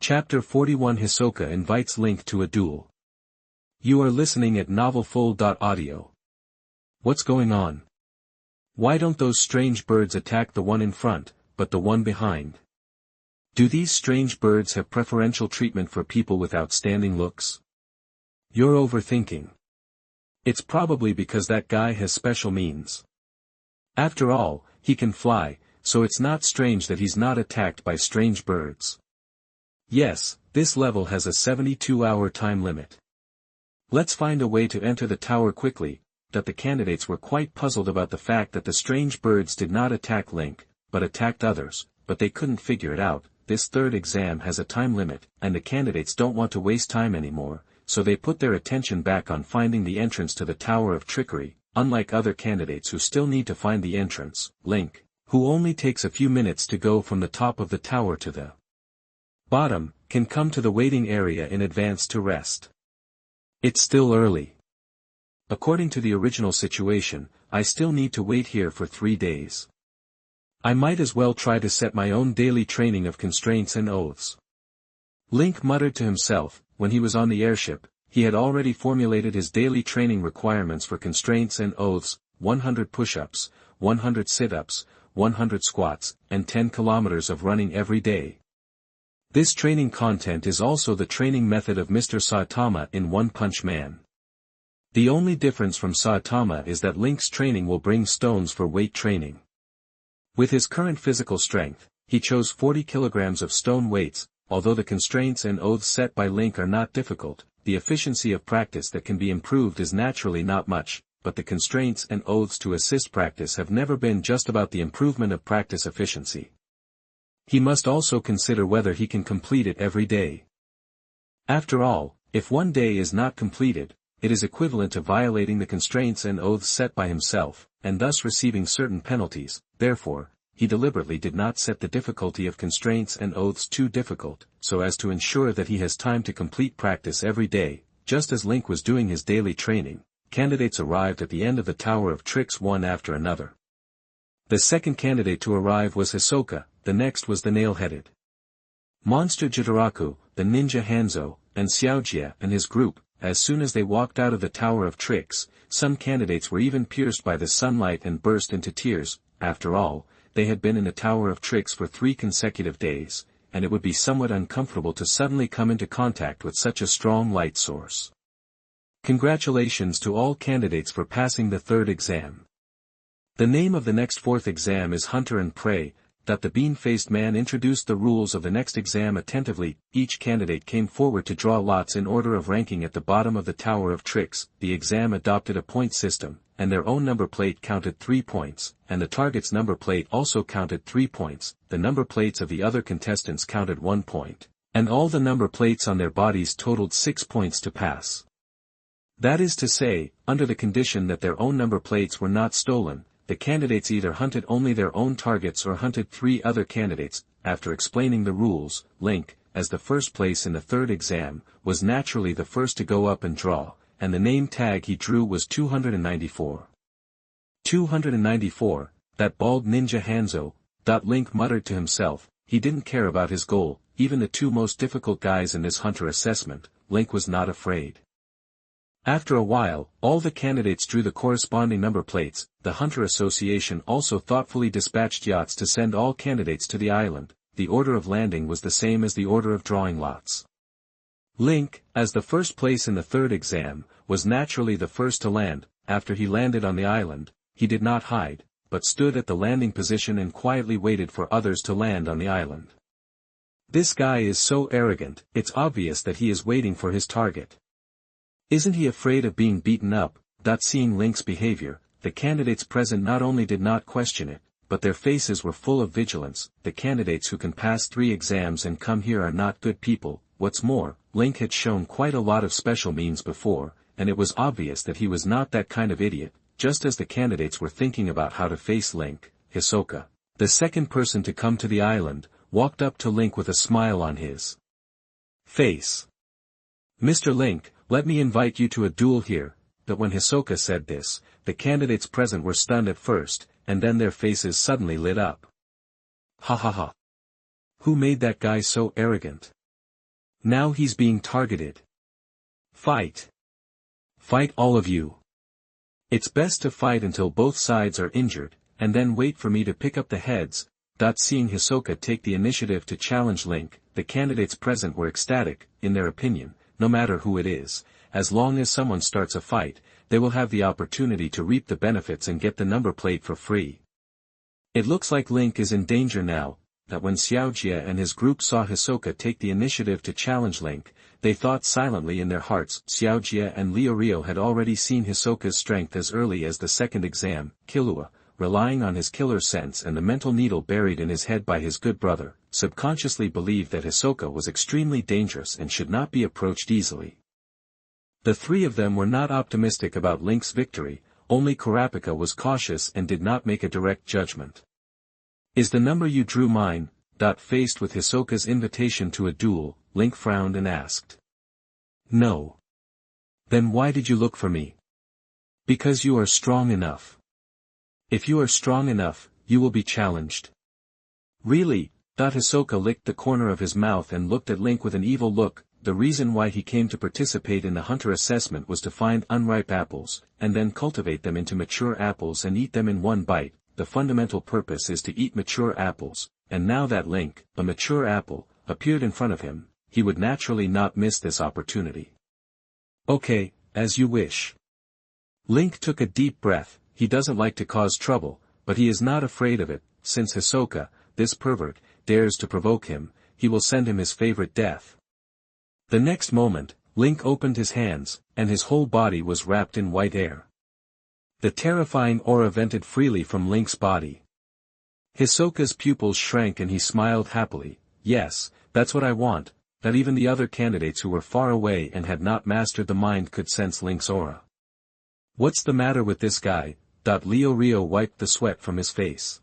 Chapter 41 Hisoka invites Link to a duel. You are listening at novelfull.audio. What's going on? Why don't those strange birds attack the one in front, but the one behind? Do these strange birds have preferential treatment for people with outstanding looks? You're overthinking. It's probably because that guy has special means. After all, he can fly, so it's not strange that he's not attacked by strange birds. Yes, this level has a 72-hour time limit. Let's find a way to enter the tower quickly. That the candidates were quite puzzled about the fact that the strange birds did not attack Link, but attacked others, but they couldn't figure it out. This third exam has a time limit, and the candidates don't want to waste time anymore, so they put their attention back on finding the entrance to the Tower of Trickery. Unlike other candidates who still need to find the entrance, Link, who only takes a few minutes to go from the top of the tower to the bottom, can come to the waiting area in advance to rest. It's still early. According to the original situation, I still need to wait here for 3 days. I might as well try to set my own daily training of constraints and oaths. Link muttered to himself. When he was on the airship, he had already formulated his daily training requirements for constraints and oaths: 100 push-ups, 100 sit-ups, 100 squats, and 10 kilometers of running every day. This training content is also the training method of Mr. Saitama in One Punch Man. The only difference from Saitama is that Link's training will bring stones for weight training. With his current physical strength, he chose 40 kilograms of stone weights. Although the constraints and oaths set by Link are not difficult, the efficiency of practice that can be improved is naturally not much, but the constraints and oaths to assist practice have never been just about the improvement of practice efficiency. He must also consider whether he can complete it every day. After all, if one day is not completed, it is equivalent to violating the constraints and oaths set by himself, and thus receiving certain penalties. Therefore, he deliberately did not set the difficulty of constraints and oaths too difficult, so as to ensure that he has time to complete practice every day. Just as Link was doing his daily training, candidates arrived at the end of the Tower of Tricks one after another. The second candidate to arrive was Hisoka, the next was the nail-headed monster Jitaraku, the ninja Hanzo, and Xiaojia and his group. As soon as they walked out of the Tower of Tricks, some candidates were even pierced by the sunlight and burst into tears. After all, they had been in the Tower of Tricks for 3 consecutive days, and it would be somewhat uncomfortable to suddenly come into contact with such a strong light source. Congratulations to all candidates for passing the third exam. The name of the next fourth exam is Hunter and Prey. That the bean-faced man introduced the rules of the next exam attentively. Each candidate came forward to draw lots in order of ranking at the bottom of the Tower of Tricks. The exam adopted a point system, and their own number plate counted 3 points, and the target's number plate also counted 3 points. The number plates of the other contestants counted 1 point, and all the number plates on their bodies totaled 6 points to pass. That is to say, under the condition that their own number plates were not stolen, the candidates either hunted only their own targets or hunted 3 other candidates. After explaining the rules, Link, as the first place in the third exam, was naturally the first to go up and draw, and the name tag he drew was 294. 294, that bald ninja Hanzo. Link muttered to himself. He didn't care about his goal. Even the 2 most difficult guys in this hunter assessment, Link was not afraid. After a while, all the candidates drew the corresponding number plates. The Hunter Association also thoughtfully dispatched yachts to send all candidates to the island. The order of landing was the same as the order of drawing lots. Link, as the first place in the third exam, was naturally the first to land. After he landed on the island, he did not hide, but stood at the landing position and quietly waited for others to land on the island. This guy is so arrogant, it's obvious that he is waiting for his target. Isn't he afraid of being beaten up? Seeing Link's behavior, the candidates present not only did not question it, but their faces were full of vigilance. The candidates who can pass 3 exams and come here are not good people. What's more, Link had shown quite a lot of special means before, and it was obvious that he was not that kind of idiot. Just as the candidates were thinking about how to face Link, Hisoka, the second person to come to the island, walked up to Link with a smile on his face. "Mr. Link, let me invite you to a duel here." But when Hisoka said this, the candidates present were stunned at first, and then their faces suddenly lit up. Ha ha ha. Who made that guy so arrogant? Now he's being targeted. Fight. Fight all of you. It's best to fight until both sides are injured, and then wait for me to pick up the heads. Seeing Hisoka take the initiative to challenge Link, the candidates present were ecstatic, in their opinion, no matter who it is, as long as someone starts a fight, they will have the opportunity to reap the benefits and get the number plate for free. It looks like Link is in danger now. That when Xiaojia and his group saw Hisoka take the initiative to challenge Link, they thought silently in their hearts. Xiaojia and Leorio had already seen Hisoka's strength as early as the second exam. Killua, relying on his killer sense and the mental needle buried in his head by his good brother, subconsciously believed that Hisoka was extremely dangerous and should not be approached easily. The three of them were not optimistic about Link's victory, only Kurapika was cautious and did not make a direct judgment. Is the number you drew mine? Faced with Hisoka's invitation to a duel, Link frowned and asked. No. Then why did you look for me? Because you are strong enough. If you are strong enough, you will be challenged. Really? Hisoka licked the corner of his mouth and looked at Link with an evil look. The reason why he came to participate in the hunter assessment was to find unripe apples, and then cultivate them into mature apples and eat them in one bite. The fundamental purpose is to eat mature apples, and now that Link, a mature apple, appeared in front of him, he would naturally not miss this opportunity. Okay, as you wish. Link took a deep breath. He doesn't like to cause trouble, but he is not afraid of it. Since Hisoka, this pervert, dares to provoke him, he will send him his favorite death. The next moment, Link opened his hands, and his whole body was wrapped in white air. The terrifying aura vented freely from Link's body. Hisoka's pupils shrank and he smiled happily. Yes, that's what I want, that even the other candidates who were far away and had not mastered the mind could sense Link's aura. What's the matter with this guy? Leorio wiped the sweat from his face.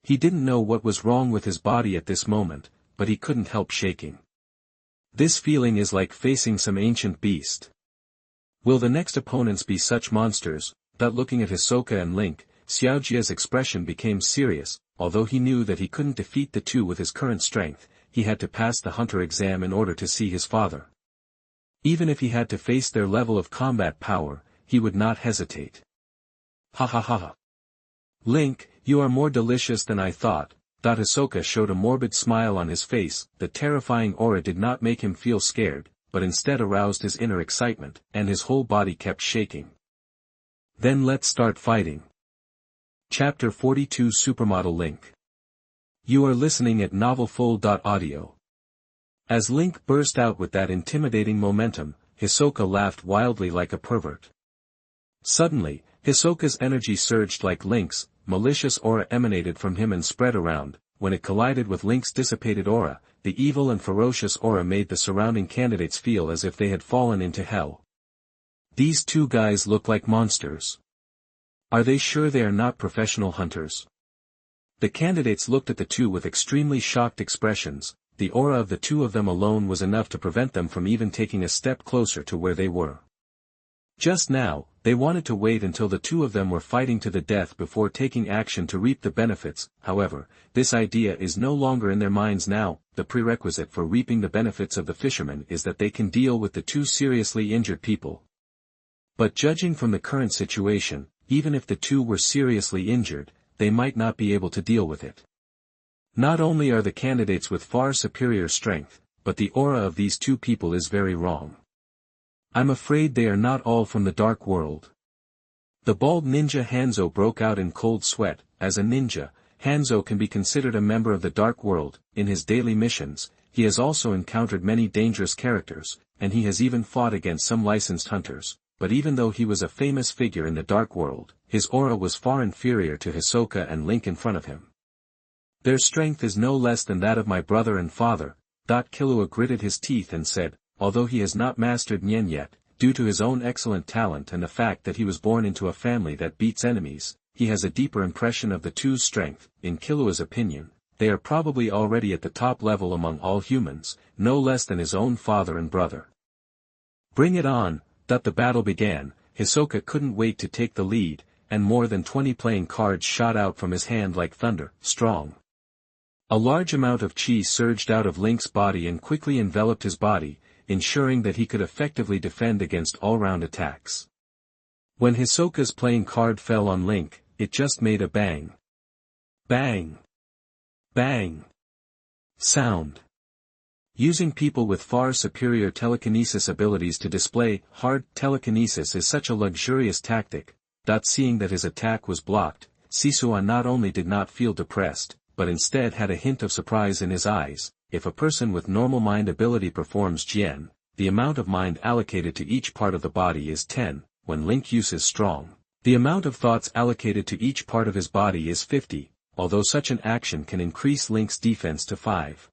He didn't know what was wrong with his body at this moment, but he couldn't help shaking. This feeling is like facing some ancient beast. Will the next opponents be such monsters? Looking at Hisoka and Link, Xiaojia's expression became serious. Although he knew that he couldn't defeat the two with his current strength, he had to pass the hunter exam in order to see his father. Even if he had to face their level of combat power, he would not hesitate. Ha ha ha ha. Link, you are more delicious than I thought. Hisoka showed a morbid smile on his face. The terrifying aura did not make him feel scared, but instead aroused his inner excitement, and his whole body kept shaking. Then let's start fighting. Chapter 42 Supermodel Link. You are listening at NovelFull.audio. As Link burst out with that intimidating momentum, Hisoka laughed wildly like a pervert. Suddenly, Hisoka's energy surged like Link's. Malicious aura emanated from him and spread around. When it collided with Link's dissipated aura, the evil and ferocious aura made the surrounding candidates feel as if they had fallen into hell. These two guys look like monsters. Are they sure they are not professional hunters? The candidates looked at the two with extremely shocked expressions. The aura of the two of them alone was enough to prevent them from even taking a step closer to where they were. Just now, they wanted to wait until the two of them were fighting to the death before taking action to reap the benefits. However, this idea is no longer in their minds now. The prerequisite for reaping the benefits of the fishermen is that they can deal with the two seriously injured people. But judging from the current situation, even if the two were seriously injured, they might not be able to deal with it. Not only are the candidates with far superior strength, but the aura of these two people is very wrong. I'm afraid they are not all from the dark world. The bald ninja Hanzo broke out in cold sweat. As a ninja, Hanzo can be considered a member of the dark world. In his daily missions, he has also encountered many dangerous characters, and he has even fought against some licensed hunters. But even though he was a famous figure in the dark world, his aura was far inferior to Hisoka and Link in front of him. Their strength is no less than that of my brother and father. Killua gritted his teeth and said, although he has not mastered Nyen yet, due to his own excellent talent and the fact that he was born into a family that beats enemies, he has a deeper impression of the two's strength. In Killua's opinion, they are probably already at the top level among all humans, no less than his own father and brother. Bring it on. The battle began. Hisoka couldn't wait to take the lead, and more than 20 playing cards shot out from his hand like thunder. Strong. A large amount of chi surged out of Link's body and quickly enveloped his body, ensuring that he could effectively defend against all-round attacks. When Hisoka's playing card fell on Link, it just made a bang. Bang. Bang. Sound. Using people with far superior telekinesis abilities to display hard telekinesis is such a luxurious tactic. Seeing that his attack was blocked, Sisua not only did not feel depressed, but instead had a hint of surprise in his eyes. If a person with normal mind ability performs Jian, the amount of mind allocated to each part of the body is 10, when Link uses strong. The amount of thoughts allocated to each part of his body is 50, although such an action can increase Link's defense to 5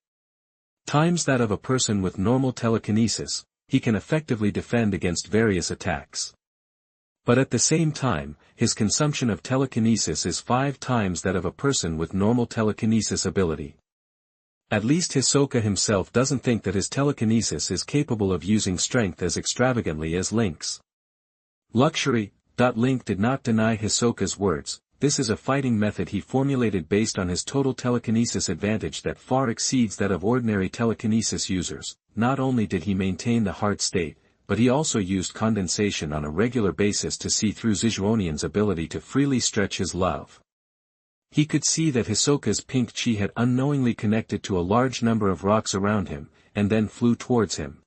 times that of a person with normal telekinesis. He can effectively defend against various attacks. But at the same time, his consumption of telekinesis is 5 times that of a person with normal telekinesis ability. At least Hisoka himself doesn't think that his telekinesis is capable of using strength as extravagantly as Link's. Luxury. Link did not deny Hisoka's words. This is a fighting method he formulated based on his total telekinesis advantage that far exceeds that of ordinary telekinesis users. Not only did he maintain the hard state, but he also used condensation on a regular basis to see through Zizhuonian's ability to freely stretch his love. He could see that Hisoka's pink chi had unknowingly connected to a large number of rocks around him, and then flew towards him.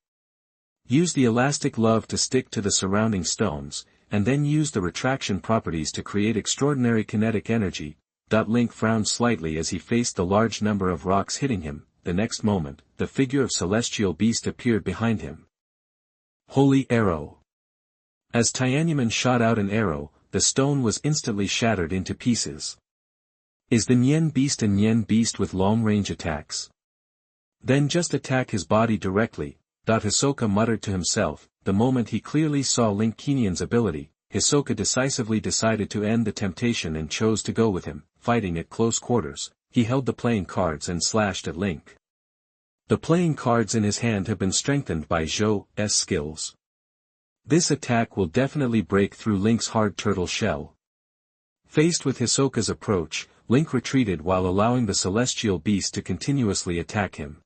Use the elastic love to stick to the surrounding stones, and then use the retraction properties to create extraordinary kinetic energy. Link frowned slightly as he faced the large number of rocks hitting him. The next moment, the figure of Celestial Beast appeared behind him. Holy Arrow! As Tianyaman shot out an arrow, the stone was instantly shattered into pieces. Is the Nien Beast a Nien Beast with long-range attacks? Then just attack his body directly. Hisoka muttered to himself. The moment he clearly saw Link Keenian's ability, Hisoka decisively decided to end the temptation and chose to go with him. Fighting at close quarters, he held the playing cards and slashed at Link. The playing cards in his hand have been strengthened by Zhou's skills. This attack will definitely break through Link's hard turtle shell. Faced with Hisoka's approach, Link retreated while allowing the Celestial Beast to continuously attack him.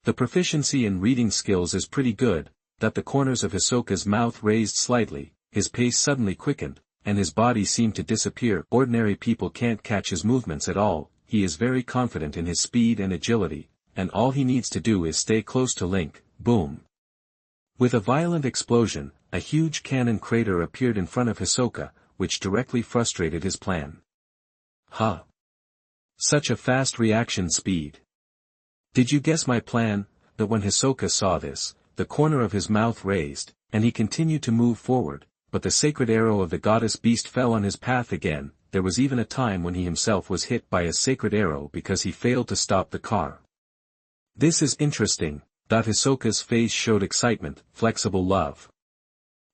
The proficiency in reading skills is pretty good. The corners of Hisoka's mouth raised slightly, his pace suddenly quickened, and his body seemed to disappear. Ordinary people can't catch his movements at all. He is very confident in his speed and agility, and all he needs to do is stay close to Link. Boom! With a violent explosion, a huge cannon crater appeared in front of Hisoka, which directly frustrated his plan. Ha! Such a fast reaction speed! Did you guess my plan? When Hisoka saw this, the corner of his mouth raised, and he continued to move forward, but the sacred arrow of the goddess beast fell on his path again. There was even a time when he himself was hit by a sacred arrow because he failed to stop the car. This is interesting. Hisoka's face showed excitement. Flexible love.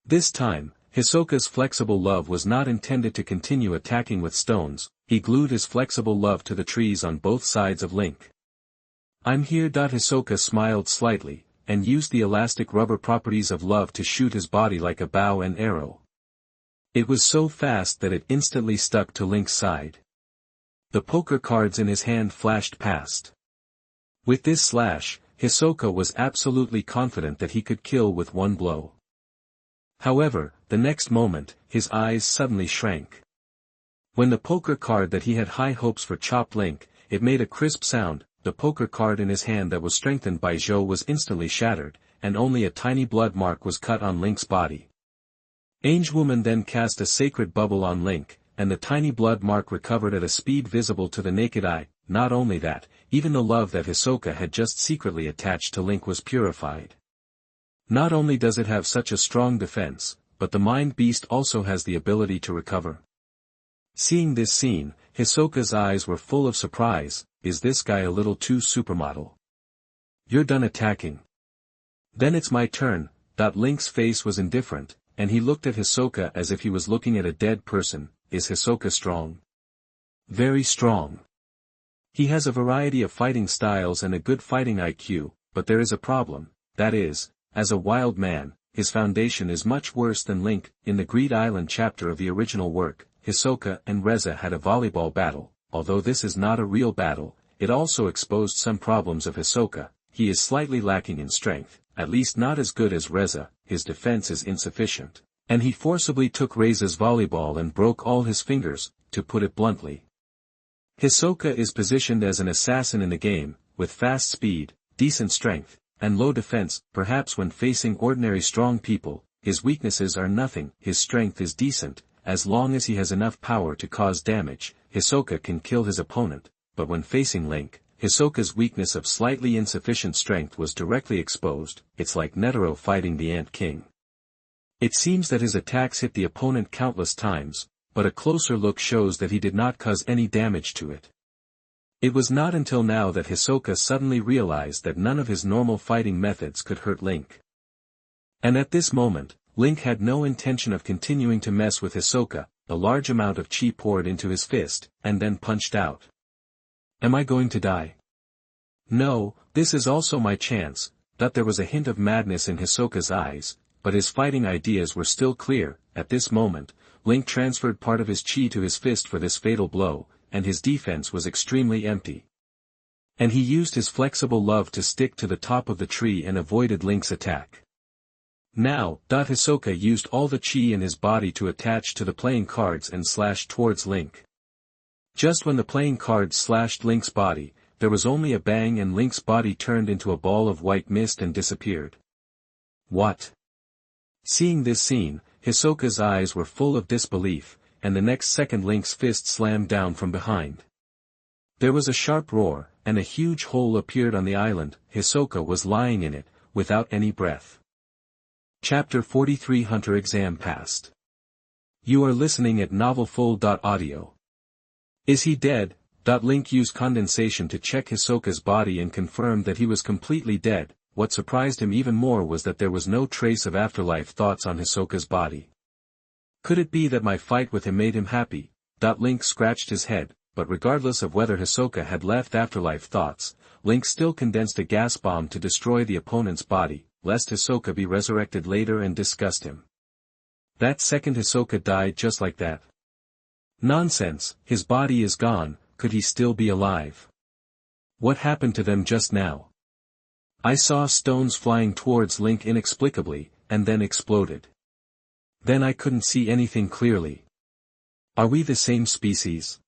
This time, Hisoka's flexible love was not intended to continue attacking with stones. He glued his flexible love to the trees on both sides of Link. I'm here. Hisoka smiled slightly, and used the elastic rubber properties of love to shoot his body like a bow and arrow. It was so fast that it instantly stuck to Link's side. The poker cards in his hand flashed past. With this slash, Hisoka was absolutely confident that he could kill with one blow. However, the next moment, his eyes suddenly shrank. When the poker card that he had high hopes for chopped Link, it made a crisp sound. The poker card in his hand that was strengthened by Zhou was instantly shattered, and only a tiny blood mark was cut on Link's body. Angewoman then cast a sacred bubble on Link, and the tiny blood mark recovered at a speed visible to the naked eye. Not only that, even the love that Hisoka had just secretly attached to Link was purified. Not only does it have such a strong defense, but the Mind Beast also has the ability to recover. Seeing this scene, Hisoka's eyes were full of surprise. Is this guy a little too supermodel? You're done attacking. Then it's my turn. Link's face was indifferent, and he looked at Hisoka as if he was looking at a dead person. Is Hisoka strong? Very strong. He has a variety of fighting styles and a good fighting IQ, but there is a problem. That is, as a wild man, his foundation is much worse than Link. In the Greed Island chapter of the original work, Hisoka and Reza had a volleyball battle. Although this is not a real battle, it also exposed some problems of Hisoka. He is slightly lacking in strength, at least not as good as Reza, his defense is insufficient. And he forcibly took Reza's volleyball and broke all his fingers, to put it bluntly. Hisoka is positioned as an assassin in the game, with fast speed, decent strength, and low defense. Perhaps when facing ordinary strong people, his weaknesses are nothing. His strength is decent, as long as he has enough power to cause damage. Hisoka can kill his opponent, but when facing Link, Hisoka's weakness of slightly insufficient strength was directly exposed. It's like Netero fighting the Ant King. It seems that his attacks hit the opponent countless times, but a closer look shows that he did not cause any damage to it. It was not until now that Hisoka suddenly realized that none of his normal fighting methods could hurt Link. And at this moment, Link had no intention of continuing to mess with Hisoka. A large amount of chi poured into his fist, and then punched out. Am I going to die? No, this is also my chance. There was a hint of madness in Hisoka's eyes, but his fighting ideas were still clear. At this moment, Link transferred part of his chi to his fist for this fatal blow, and his defense was extremely empty. And he used his flexible love to stick to the top of the tree and avoided Link's attack. Now, Hisoka used all the chi in his body to attach to the playing cards and slashed towards Link. Just when the playing cards slashed Link's body, there was only a bang and Link's body turned into a ball of white mist and disappeared. What? Seeing this scene, Hisoka's eyes were full of disbelief, and the next second Link's fist slammed down from behind. There was a sharp roar, and a huge hole appeared on the island. Hisoka was lying in it, without any breath. Chapter 43 Hunter Exam Passed. You are listening at NovelFull.audio. Is he dead? Link used condensation to check Hisoka's body and confirmed that he was completely dead. What surprised him even more was that there was no trace of afterlife thoughts on Hisoka's body. Could it be that my fight with him made him happy? Link scratched his head, but regardless of whether Hisoka had left afterlife thoughts, Link still condensed a gas bomb to destroy the opponent's body, lest Hisoka be resurrected later and disgust him. That second Hisoka died just like that. Nonsense, his body is gone. Could he still be alive? What happened to them just now? I saw stones flying towards Link inexplicably, and then exploded. Then I couldn't see anything clearly. Are we the same species?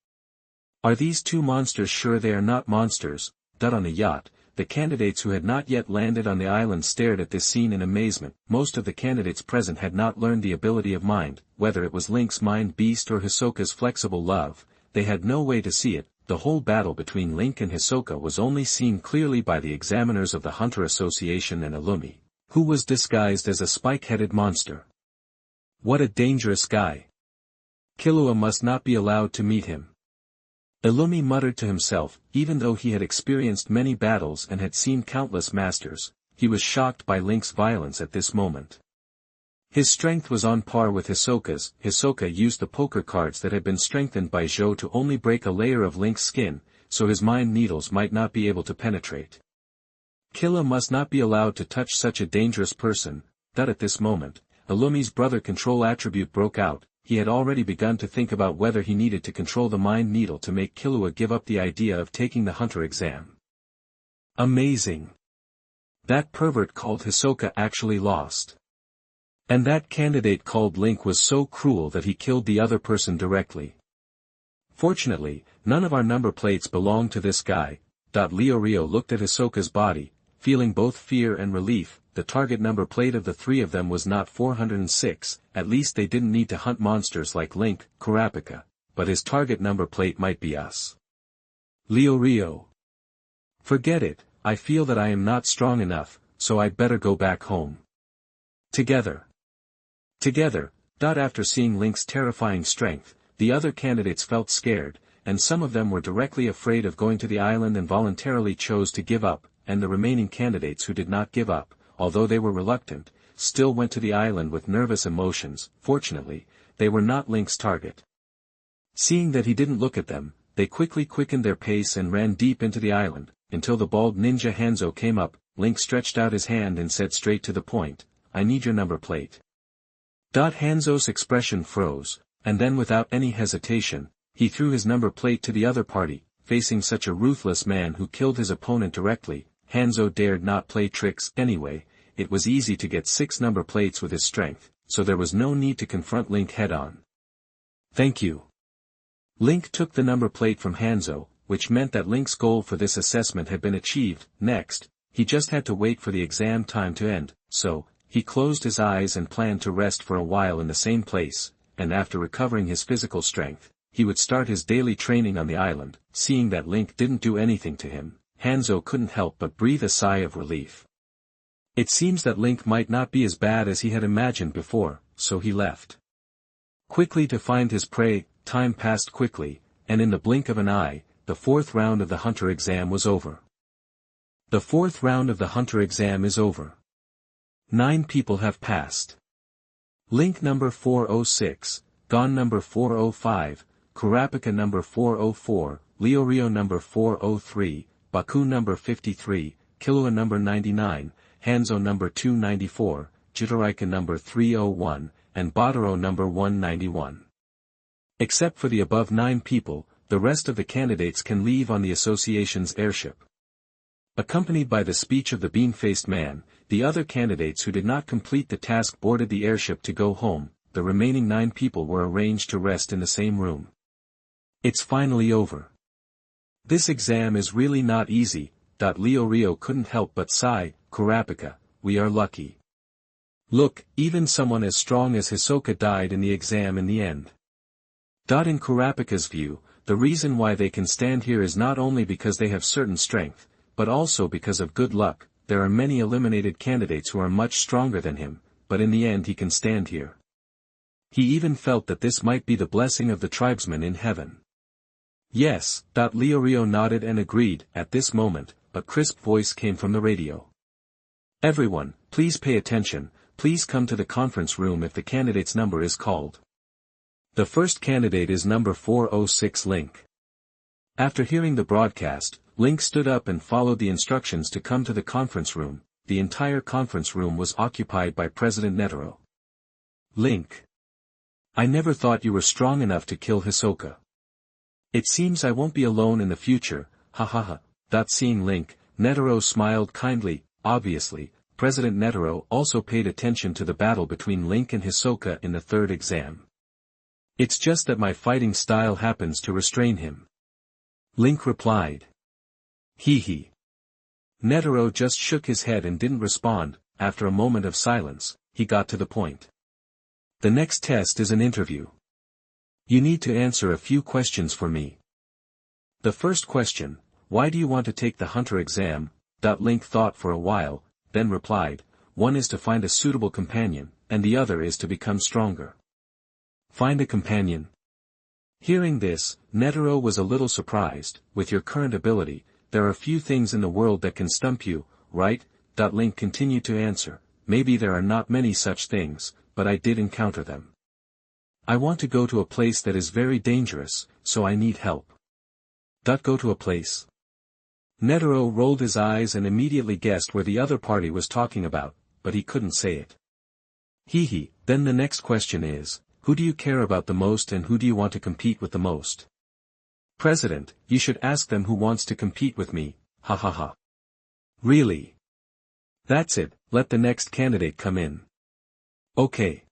Are these two monsters? Sure they are not monsters. On the yacht, the candidates who had not yet landed on the island stared at this scene in amazement. Most of the candidates present had not learned the ability of mind, whether it was Link's mind beast or Hisoka's flexible love. They had no way to see it. The whole battle between Link and Hisoka was only seen clearly by the examiners of the Hunter Association and Illumi, who was disguised as a spike-headed monster. What a dangerous guy. Killua must not be allowed to meet him. Illumi muttered to himself. Even though he had experienced many battles and had seen countless masters, he was shocked by Link's violence at this moment. His strength was on par with Hisoka's. Hisoka used the poker cards that had been strengthened by Zhou to only break a layer of Link's skin, so his mind needles might not be able to penetrate. Killua must not be allowed to touch such a dangerous person. At this moment, Illumi's brother control attribute broke out. He had already begun to think about whether he needed to control the mind needle to make Killua give up the idea of taking the Hunter exam. Amazing. That pervert called Hisoka actually lost. And that candidate called Link was so cruel that he killed the other person directly. Fortunately, none of our number plates belonged to this guy. Rio looked at Hisoka's body, feeling both fear and relief. The target number plate of the three of them was not 406, at least they didn't need to hunt monsters like Link, Kurapika, but his target number plate might be us. Rio. Forget it, I feel that I am not strong enough, so I'd better go back home. Together. After seeing Link's terrifying strength, the other candidates felt scared, and some of them were directly afraid of going to the island and voluntarily chose to give up, and the remaining candidates who did not give up, although they were reluctant, still went to the island with nervous emotions. Fortunately, they were not Link's target. Seeing that he didn't look at them, they quickly quickened their pace and ran deep into the island, until the bald ninja Hanzo came up. Link stretched out his hand and said straight to the point, I need your number plate. Hanzo's expression froze, and then without any hesitation, he threw his number plate to the other party. facing such a ruthless man who killed his opponent directly, Hanzo dared not play tricks anyway. It was easy to get 6 number plates with his strength, so there was no need to confront Link head-on. Thank you. Link took the number plate from Hanzo, which meant that Link's goal for this assessment had been achieved. Next, he just had to wait for the exam time to end, so, he closed his eyes and planned to rest for a while in the same place, and after recovering his physical strength, he would start his daily training on the island. Seeing that Link didn't do anything to him, Hanzo couldn't help but breathe a sigh of relief. It seems that Link might not be as bad as he had imagined before, so he left quickly to find his prey. Time passed quickly, and in the blink of an eye, the 4th round of the hunter exam was over. The 4th round of the hunter exam is over. 9 people have passed. Link number 406, Gon number 405, Kurapika number 404, Leorio number 403, Baku number 53, Killua number 99, Hanzo number 294, Jitorika number 301, and Badaro number 191. Except for the above 9 people, the rest of the candidates can leave on the association's airship. Accompanied by the speech of the bean-faced man, the other candidates who did not complete the task boarded the airship to go home. The remaining 9 people were arranged to rest in the same room. It's finally over. This exam is really not easy. Leorio couldn't help but sigh. Kurapika, we are lucky. Look, even someone as strong as Hisoka died in the exam in the end. In Kurapika's view, the reason why they can stand here is not only because they have certain strength, but also because of good luck. There are many eliminated candidates who are much stronger than him, but in the end he can stand here. He even felt that this might be the blessing of the tribesmen in heaven. Yes, Leorio nodded and agreed. At this moment, a crisp voice came from the radio. Everyone, please pay attention, please come to the conference room if the candidate's number is called. The first candidate is number 406 Link. After hearing the broadcast, Link stood up and followed the instructions to come to the conference room. The entire conference room was occupied by President Netero. Link. I never thought you were strong enough to kill Hisoka. It seems I won't be alone in the future, ha ha ha. Seeing Link, Netero smiled kindly. Obviously, President Netero also paid attention to the battle between Link and Hisoka in the 3rd exam. It's just that my fighting style happens to restrain him. Link replied. Hee hee. Netero just shook his head and didn't respond. After a moment of silence, he got to the point. The next test is an interview. You need to answer a few questions for me. The first question, why do you want to take the hunter exam? Link thought for a while, then replied, one is to find a suitable companion, and the other is to become stronger. Find a companion. Hearing this, Netero was a little surprised. With your current ability, there are few things in the world that can stump you, right? Link continued to answer, maybe there are not many such things, but I did encounter them. I want to go to a place that is very dangerous, so I need help. Go to a place. Netero rolled his eyes and immediately guessed where the other party was talking about, but he couldn't say it. Hee hee. Then the next question is, who do you care about the most and who do you want to compete with the most? President, you should ask them who wants to compete with me, ha ha ha. Really? That's it, let the next candidate come in. Okay.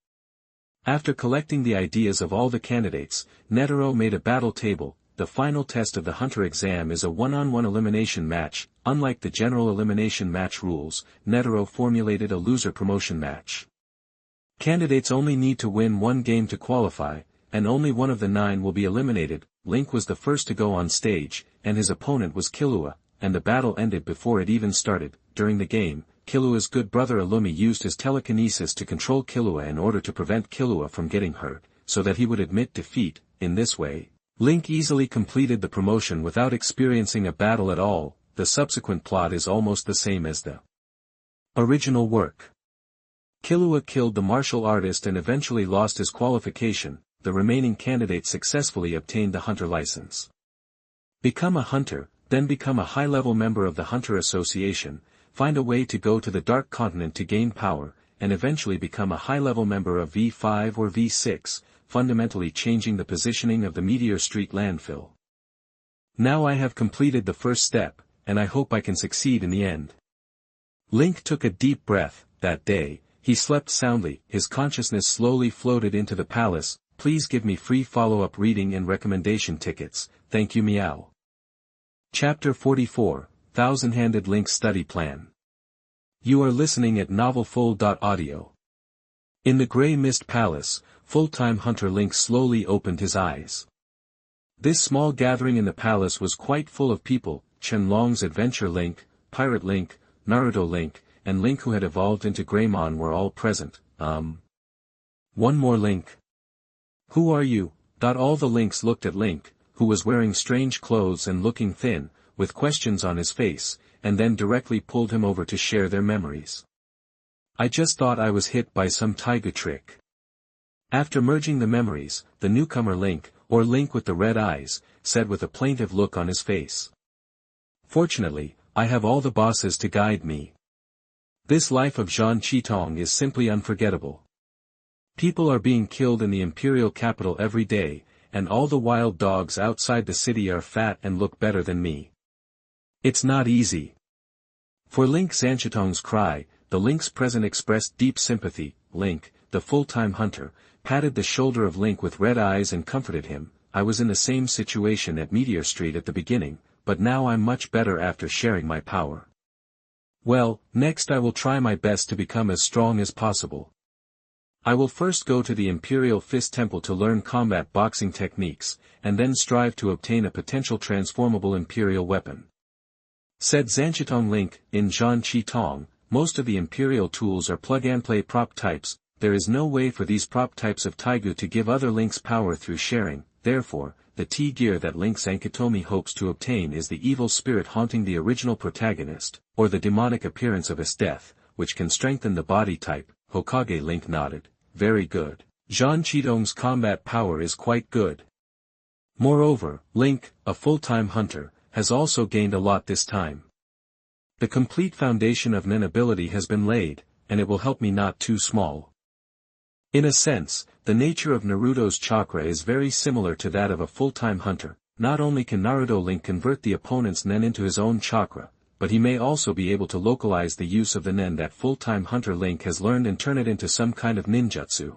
After collecting the ideas of all the candidates, Netero made a battle table. The final test of the hunter exam is a one-on-one elimination match. Unlike the general elimination match rules, Netero formulated a loser promotion match. Candidates only need to win 1 game to qualify, and only one of the 9 will be eliminated. Link was the first to go on stage, and his opponent was Killua, and the battle ended before it even started. During the game, Killua's good brother Illumi used his telekinesis to control Killua in order to prevent Killua from getting hurt, so that he would admit defeat. In this way, Link easily completed the promotion without experiencing a battle at all. The subsequent plot is almost the same as the original work. Killua killed the martial artist and eventually lost his qualification. The remaining candidates successfully obtained the hunter license. Become a hunter, then become a high-level member of the Hunter Association, find a way to go to the Dark Continent to gain power, and eventually become a high-level member of V5 or V6, fundamentally changing the positioning of the Meteor Street landfill. Now I have completed the first step, and I hope I can succeed in the end. Link took a deep breath. That day, he slept soundly, his consciousness slowly floated into the palace. Please give me free follow-up reading and recommendation tickets, thank you meow. Chapter 44, Thousand-Handed Link Study Plan. You are listening at NovelFull.audio. In the Grey Mist Palace, full-time hunter Link slowly opened his eyes. This small gathering in the palace was quite full of people. Shenlong's Adventure Link, Pirate Link, Naruto Link, and Link who had evolved into Greymon were all present. One more Link. Who are you? All the Links looked at Link, who was wearing strange clothes and looking thin, with questions on his face, and then directly pulled him over to share their memories. I just thought I was hit by some taiga trick. After merging the memories, the newcomer Link, or Link with the red eyes, said with a plaintive look on his face. Fortunately, I have all the bosses to guide me. This life of Zhan Qitong is simply unforgettable. People are being killed in the imperial capital every day, and all the wild dogs outside the city are fat and look better than me. It's not easy. For Link Zhanqitong's cry, the Links present expressed deep sympathy. Link, the full-time hunter, patted the shoulder of Link with red eyes and comforted him. I was in the same situation at Meteor Street at the beginning, but now I'm much better after sharing my power. Well, next I will try my best to become as strong as possible. I will first go to the Imperial Fist Temple to learn combat boxing techniques, and then strive to obtain a potential transformable Imperial weapon. Said Zhanqitong. Link, in Zhan Qitong, most of the Imperial tools are plug-and-play prop types. There is no way for these prop types of Taigu to give other Links power through sharing. Therefore, the T-gear that Link Zhanqitomi hopes to obtain is the evil spirit haunting the original protagonist, or the demonic appearance of his death, which can strengthen the body type. Hokage. Link nodded. Very good. Zhan Qitong's combat power is quite good. Moreover, Link, a full-time hunter, has also gained a lot this time. The complete foundation of Nen ability has been laid, and it will help me not too small. In a sense, the nature of Naruto's chakra is very similar to that of a full-time hunter. Not only can Naruto Link convert the opponent's Nen into his own chakra, but he may also be able to localize the use of the Nen that full-time hunter Link has learned and turn it into some kind of ninjutsu.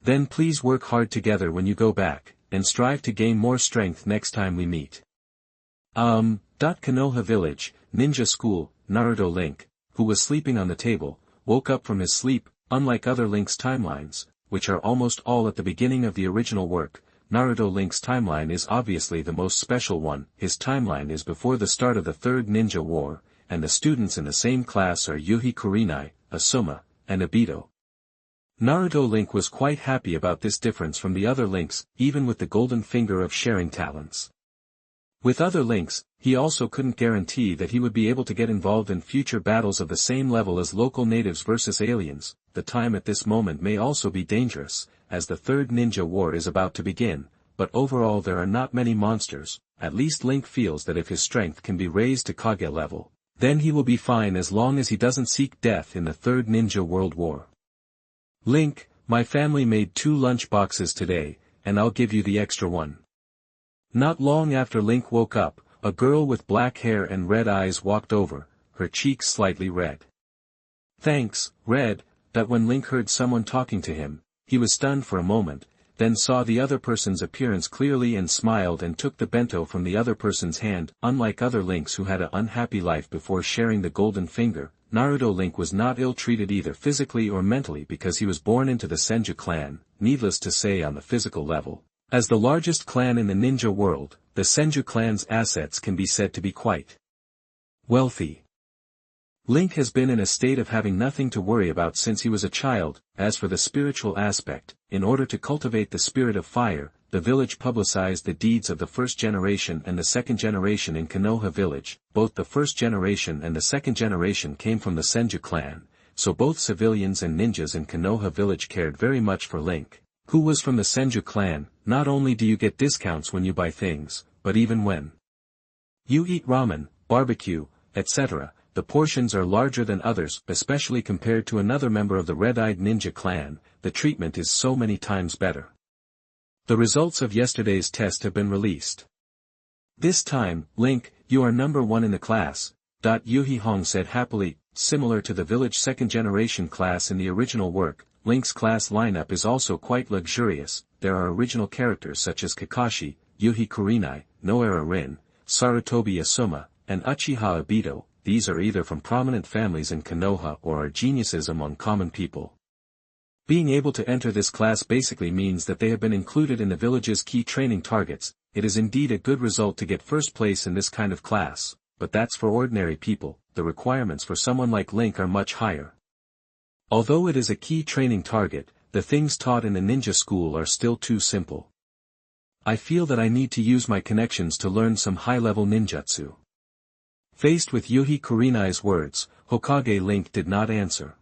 Then please work hard together when you go back, and strive to gain more strength next time we meet. Konoha Village, Ninja School. Naruto Link, who was sleeping on the table, woke up from his sleep. Unlike other Link's timelines, which are almost all at the beginning of the original work, Naruto Link's timeline is obviously the most special one. His timeline is before the start of the Third Ninja War, and the students in the same class are Yuhi Kurenai, Asuma, and Obito. Naruto Link was quite happy about this difference from the other Links, even with the golden finger of sharing talents. With other Links, he also couldn't guarantee that he would be able to get involved in future battles of the same level as local natives versus aliens. The time at this moment may also be dangerous, as the Third Ninja War is about to begin, but overall there are not many monsters. At least Link feels that if his strength can be raised to Kage level, then he will be fine as long as he doesn't seek death in the Third Ninja World War. Link, my family made 2 lunch boxes today, and I'll give you the extra one. Not long after Link woke up, a girl with black hair and red eyes walked over, her cheeks slightly red. Thanks, Red. That when Link heard someone talking to him, he was stunned for a moment, then saw the other person's appearance clearly and smiled and took the bento from the other person's hand. Unlike other Links who had an unhappy life before sharing the golden finger, Naruto Link was not ill-treated either physically or mentally because he was born into the Senju clan. Needless to say, on the physical level, as the largest clan in the ninja world, the Senju clan's assets can be said to be quite wealthy. Link has been in a state of having nothing to worry about since he was a child. As for the spiritual aspect, in order to cultivate the spirit of fire, the village publicized the deeds of the first generation and the second generation in Konoha Village. Both the first generation and the second generation came from the Senju clan, so both civilians and ninjas in Konoha Village cared very much for Link, who was from the Senju clan. Not only do you get discounts when you buy things, but even when you eat ramen, barbecue, etc., the portions are larger than others, especially compared to another member of the Red-Eyed Ninja clan. The treatment is so many times better. The results of yesterday's test have been released. This time, Link, you are number one in the class, Yuhi Hong said happily. Similar to the village second-generation class in the original work, Link's class lineup is also quite luxurious. There are original characters such as Kakashi, Yuhi Kurenai, Noara Rin, Sarutobi Asuma, and Uchiha Obito. These are either from prominent families in Konoha or are geniuses among common people. Being able to enter this class basically means that they have been included in the village's key training targets. It is indeed a good result to get first place in this kind of class, but that's for ordinary people. The requirements for someone like Link are much higher. Although it is a key training target, the things taught in the ninja school are still too simple. I feel that I need to use my connections to learn some high-level ninjutsu. Faced with Yuhi Kurenai's words, Hokage Link did not answer.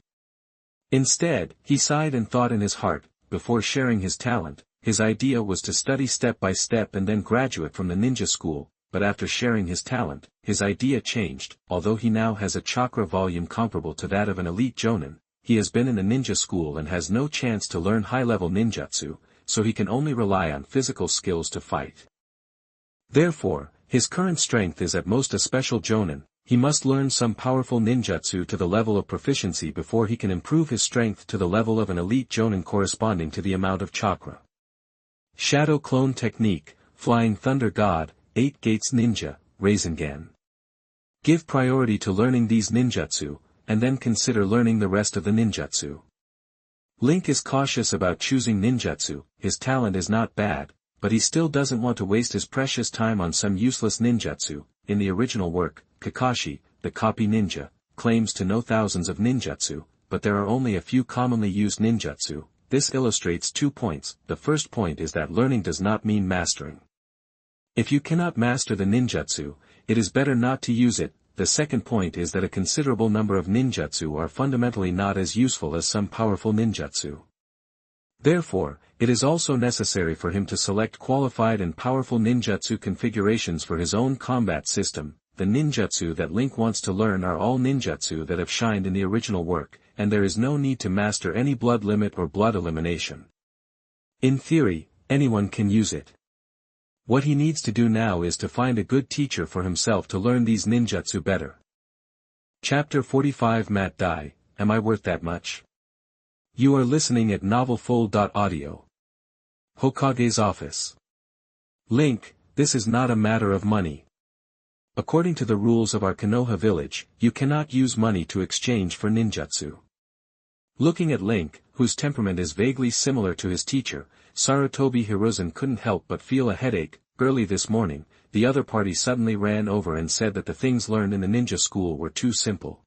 Instead, he sighed and thought in his heart. Before sharing his talent, his idea was to study step by step and then graduate from the ninja school. But after sharing his talent, his idea changed. Although he now has a chakra volume comparable to that of an elite jonin, he has been in the ninja school and has no chance to learn high-level ninjutsu, so he can only rely on physical skills to fight. Therefore, his current strength is at most a special jonin. He must learn some powerful ninjutsu to the level of proficiency before he can improve his strength to the level of an elite jonin corresponding to the amount of chakra. Shadow Clone Technique, Flying Thunder God, 8 Gates Ninja, Rasengan. Give priority to learning these ninjutsu, and then consider learning the rest of the ninjutsu. Link is cautious about choosing ninjutsu. His talent is not bad, but he still doesn't want to waste his precious time on some useless ninjutsu. In the original work, Kakashi, the copy ninja, claims to know thousands of ninjutsu, but there are only a few commonly used ninjutsu. This illustrates 2 points. The first point is that learning does not mean mastering. If you cannot master the ninjutsu, it is better not to use it. The second point is that a considerable number of ninjutsu are fundamentally not as useful as some powerful ninjutsu. Therefore, it is also necessary for him to select qualified and powerful ninjutsu configurations for his own combat system. The ninjutsu that Link wants to learn are all ninjutsu that have shined in the original work, and there is no need to master any blood limit or blood elimination. In theory, anyone can use it. What he needs to do now is to find a good teacher for himself to learn these ninjutsu better. Chapter 45 Matt Dai, Am I Worth That Much? You are listening at NovelFull.audio. Hokage's Office. Link, this is not a matter of money. According to the rules of our Konoha village, you cannot use money to exchange for ninjutsu. Looking at Link, whose temperament is vaguely similar to his teacher, Sarutobi Hiruzen couldn't help but feel a headache. Early this morning, the other party suddenly ran over and said that the things learned in the ninja school were too simple.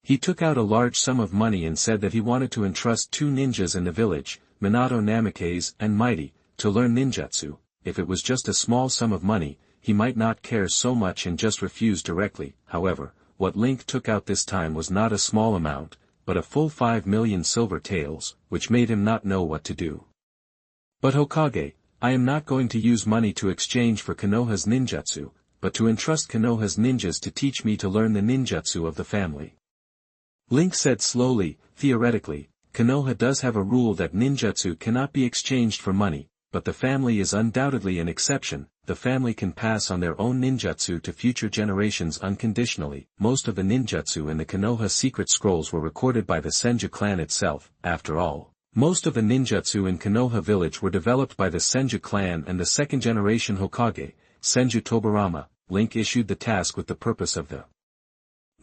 He took out a large sum of money and said that he wanted to entrust 2 ninjas in the village, Minato Namikaze and Mighty, to learn ninjutsu. If it was just a small sum of money, he might not care so much and just refuse directly. However, what Link took out this time was not a small amount, but a full 5 million silver taels, which made him not know what to do. But Hokage, I am not going to use money to exchange for Konoha's ninjutsu, but to entrust Konoha's ninjas to teach me to learn the ninjutsu of the family. Link said slowly. Theoretically, Konoha does have a rule that ninjutsu cannot be exchanged for money, but the family is undoubtedly an exception. The family can pass on their own ninjutsu to future generations unconditionally. Most of the ninjutsu in the Konoha secret scrolls were recorded by the Senju clan itself. After all, most of the ninjutsu in Konoha village were developed by the Senju clan and the second-generation Hokage, Senju Tobirama. Link issued the task with the purpose of the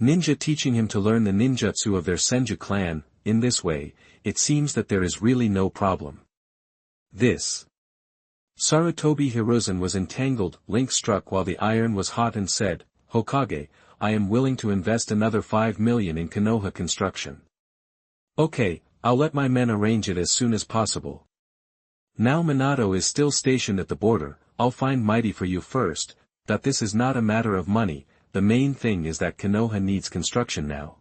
ninja teaching him to learn the ninjutsu of their Senju clan. In this way, it seems that there is really no problem. This Sarutobi Hiruzen was entangled. Link struck while the iron was hot and said, Hokage, I am willing to invest another 5 million in Konoha construction. Okay, I'll let my men arrange it as soon as possible. Now Minato is still stationed at the border. I'll find Mighty for you first. That this is not a matter of money, the main thing is that Konoha needs construction now.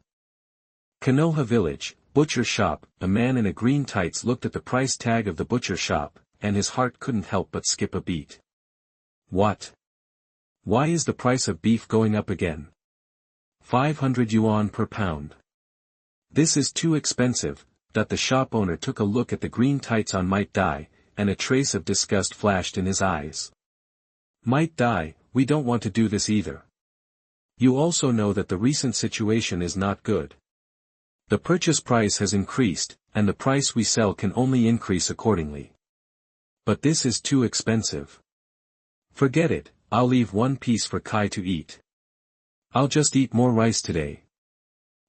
Konoha village, butcher shop. A man in a green tights looked at the price tag of the butcher shop, and his heart couldn't help but skip a beat. What? Why is the price of beef going up again? 500 yuan per pound. This is too expensive. That the shop owner took a look at the green tights on Matt Dai, and a trace of disgust flashed in his eyes. Matt Dai, we don't want to do this either. You also know that the recent situation is not good. The purchase price has increased, and the price we sell can only increase accordingly. But this is too expensive. Forget it, I'll leave one piece for Kai to eat. I'll just eat more rice today.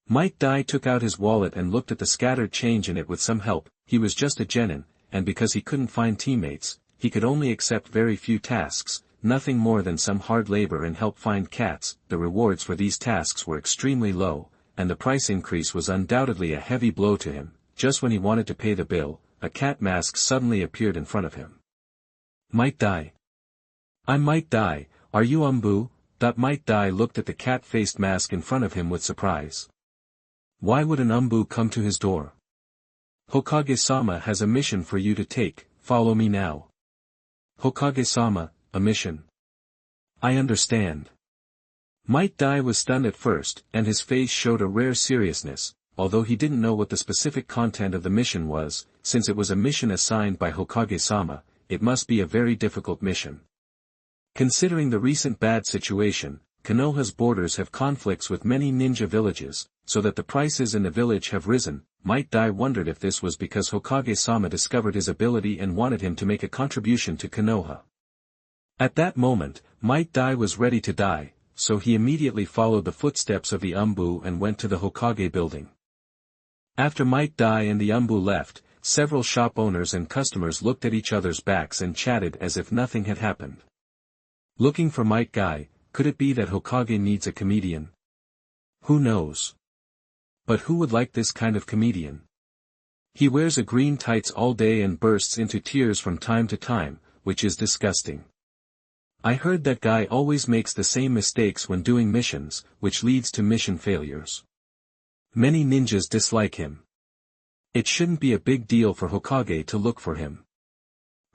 Matt Dai took out his wallet and looked at the scattered change in it with some help. He was just a genin, and because he couldn't find teammates, he could only accept very few tasks, nothing more than some hard labor and help find cats. The rewards for these tasks were extremely low, and the price increase was undoubtedly a heavy blow to him. Just when he wanted to pay the bill, a cat mask suddenly appeared in front of him. Matt Dai. I'm Matt Dai, are you Umbu? Matt Dai looked at the cat-faced mask in front of him with surprise. Why would an Umbu come to his door? Hokage-sama has a mission for you to take, follow me now. Hokage-sama, a mission? I understand. Matt Dai was stunned at first, and his face showed a rare seriousness, although he didn't know what the specific content of the mission was. Since it was a mission assigned by Hokage-sama, it must be a very difficult mission. Considering the recent bad situation, Konoha's borders have conflicts with many ninja villages, so that the prices in the village have risen. Matt Dai wondered if this was because Hokage-sama discovered his ability and wanted him to make a contribution to Konoha. At that moment, Matt Dai was ready to die, so he immediately followed the footsteps of the Umbu and went to the Hokage building. After Matt Dai and the Umbu left, several shop owners and customers looked at each other's backs and chatted as if nothing had happened. Looking for Matt Dai, could it be that Hokage needs a comedian? Who knows? But who would like this kind of comedian? He wears a green tights all day and bursts into tears from time to time, which is disgusting. I heard that guy always makes the same mistakes when doing missions, which leads to mission failures. Many ninjas dislike him. It shouldn't be a big deal for Hokage to look for him.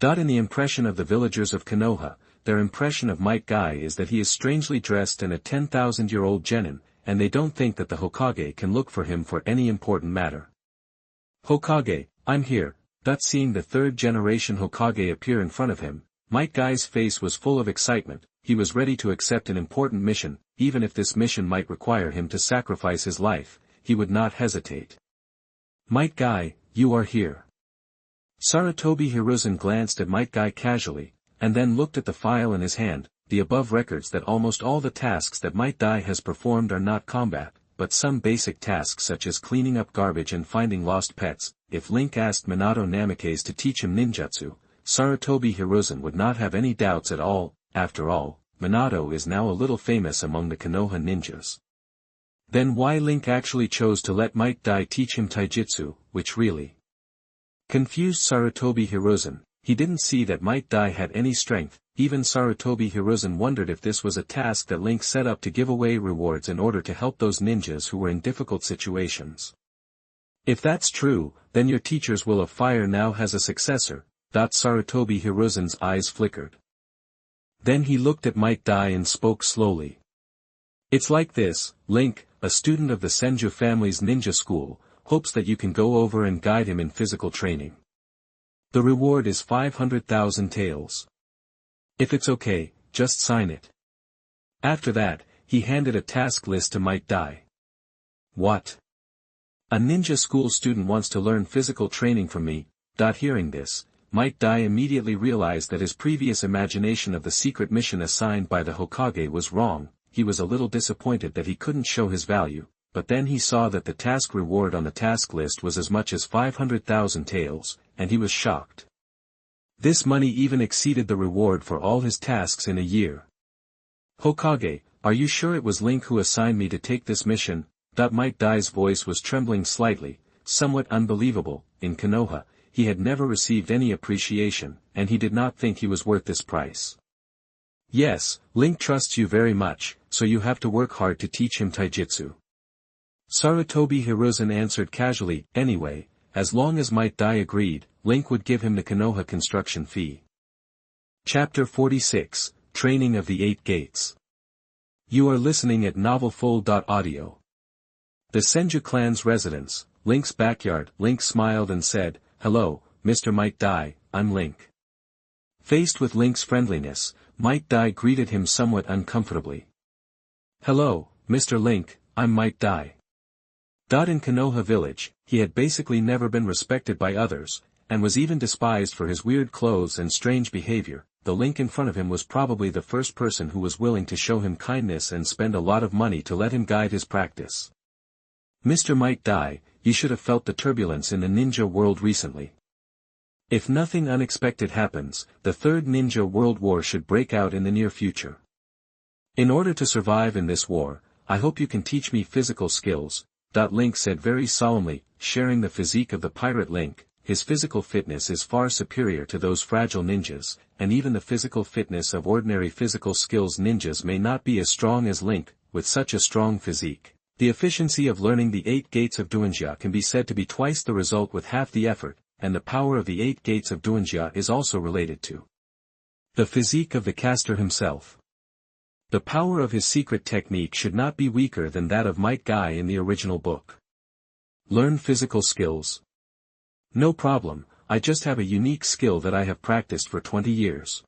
In the impression of the villagers of Konoha, their impression of Matt Dai is that he is strangely dressed and a 10,000-year-old genin, and they don't think that the Hokage can look for him for any important matter. Hokage, I'm here. Seeing the third-generation Hokage appear in front of him, Matt Dai's face was full of excitement. He was ready to accept an important mission, even if this mission might require him to sacrifice his life, he would not hesitate. Matt Dai, you are here. Sarutobi Hiruzen glanced at Matt Dai casually, and then looked at the file in his hand. The above records that almost all the tasks that Matt Dai has performed are not combat, but some basic tasks such as cleaning up garbage and finding lost pets. If Link asked Minato Namikaze to teach him ninjutsu, Sarutobi Hiruzen would not have any doubts at all. After all, Minato is now a little famous among the Konoha ninjas. Then why Link actually chose to let Matt Dai teach him taijutsu, which really confused Sarutobi Hiruzen. He didn't see that Matt Dai had any strength. Even Sarutobi Hiruzen wondered if this was a task that Link set up to give away rewards in order to help those ninjas who were in difficult situations. If that's true, then your teacher's will of fire now has a successor. Sarutobi Hiruzen's eyes flickered. Then he looked at Matt Dai and spoke slowly. It's like this, Link, a student of the Senju family's ninja school, hopes that you can go over and guide him in physical training. The reward is 500,000 taels. If it's okay, just sign it. After that, he handed a task list to Matt Dai. What? A ninja school student wants to learn physical training from me. Hearing this, Matt Dai immediately realized that his previous imagination of the secret mission assigned by the Hokage was wrong. He was a little disappointed that he couldn't show his value, but then he saw that the task reward on the task list was as much as 500,000 taels, and he was shocked. This money even exceeded the reward for all his tasks in a year. Hokage, are you sure it was Link who assigned me to take this mission? Matt Dai's voice was trembling slightly, somewhat unbelievable. In Konoha, he had never received any appreciation, and he did not think he was worth this price. Yes, Link trusts you very much, so you have to work hard to teach him taijutsu. Sarutobi Hiruzen answered casually. Anyway, as long as Matt Dai agreed, Link would give him the Konoha construction fee. Chapter 46, Training of the Eight Gates. You are listening at novelfull.audio. The Senju clan's residence, Link's backyard. Link smiled and said, "Hello, Mr. Matt Dai, I'm Link." Faced with Link's friendliness, Might Dai greeted him somewhat uncomfortably. "Hello, Mr. Link, I'm Might Dai." In Konoha village, he had basically never been respected by others, and was even despised for his weird clothes and strange behavior. The Link in front of him was probably the first person who was willing to show him kindness and spend a lot of money to let him guide his practice. "Mr. Might Dai, you should have felt the turbulence in the ninja world recently. If nothing unexpected happens, the Third Ninja World War should break out in the near future. In order to survive in this war, I hope you can teach me physical skills," Link said very solemnly, sharing the physique of the pirate Link. His physical fitness is far superior to those fragile ninjas, and even the physical fitness of ordinary physical skills ninjas may not be as strong as Link, with such a strong physique. The efficiency of learning the 8 gates of Duanjia can be said to be twice the result with half the effort, and the power of the 8 gates of Duanjia is also related to the physique of the caster himself. The power of his secret technique should not be weaker than that of Might Dai in the original book. Learn physical skills. No problem, I just have a unique skill that I have practiced for 20 years.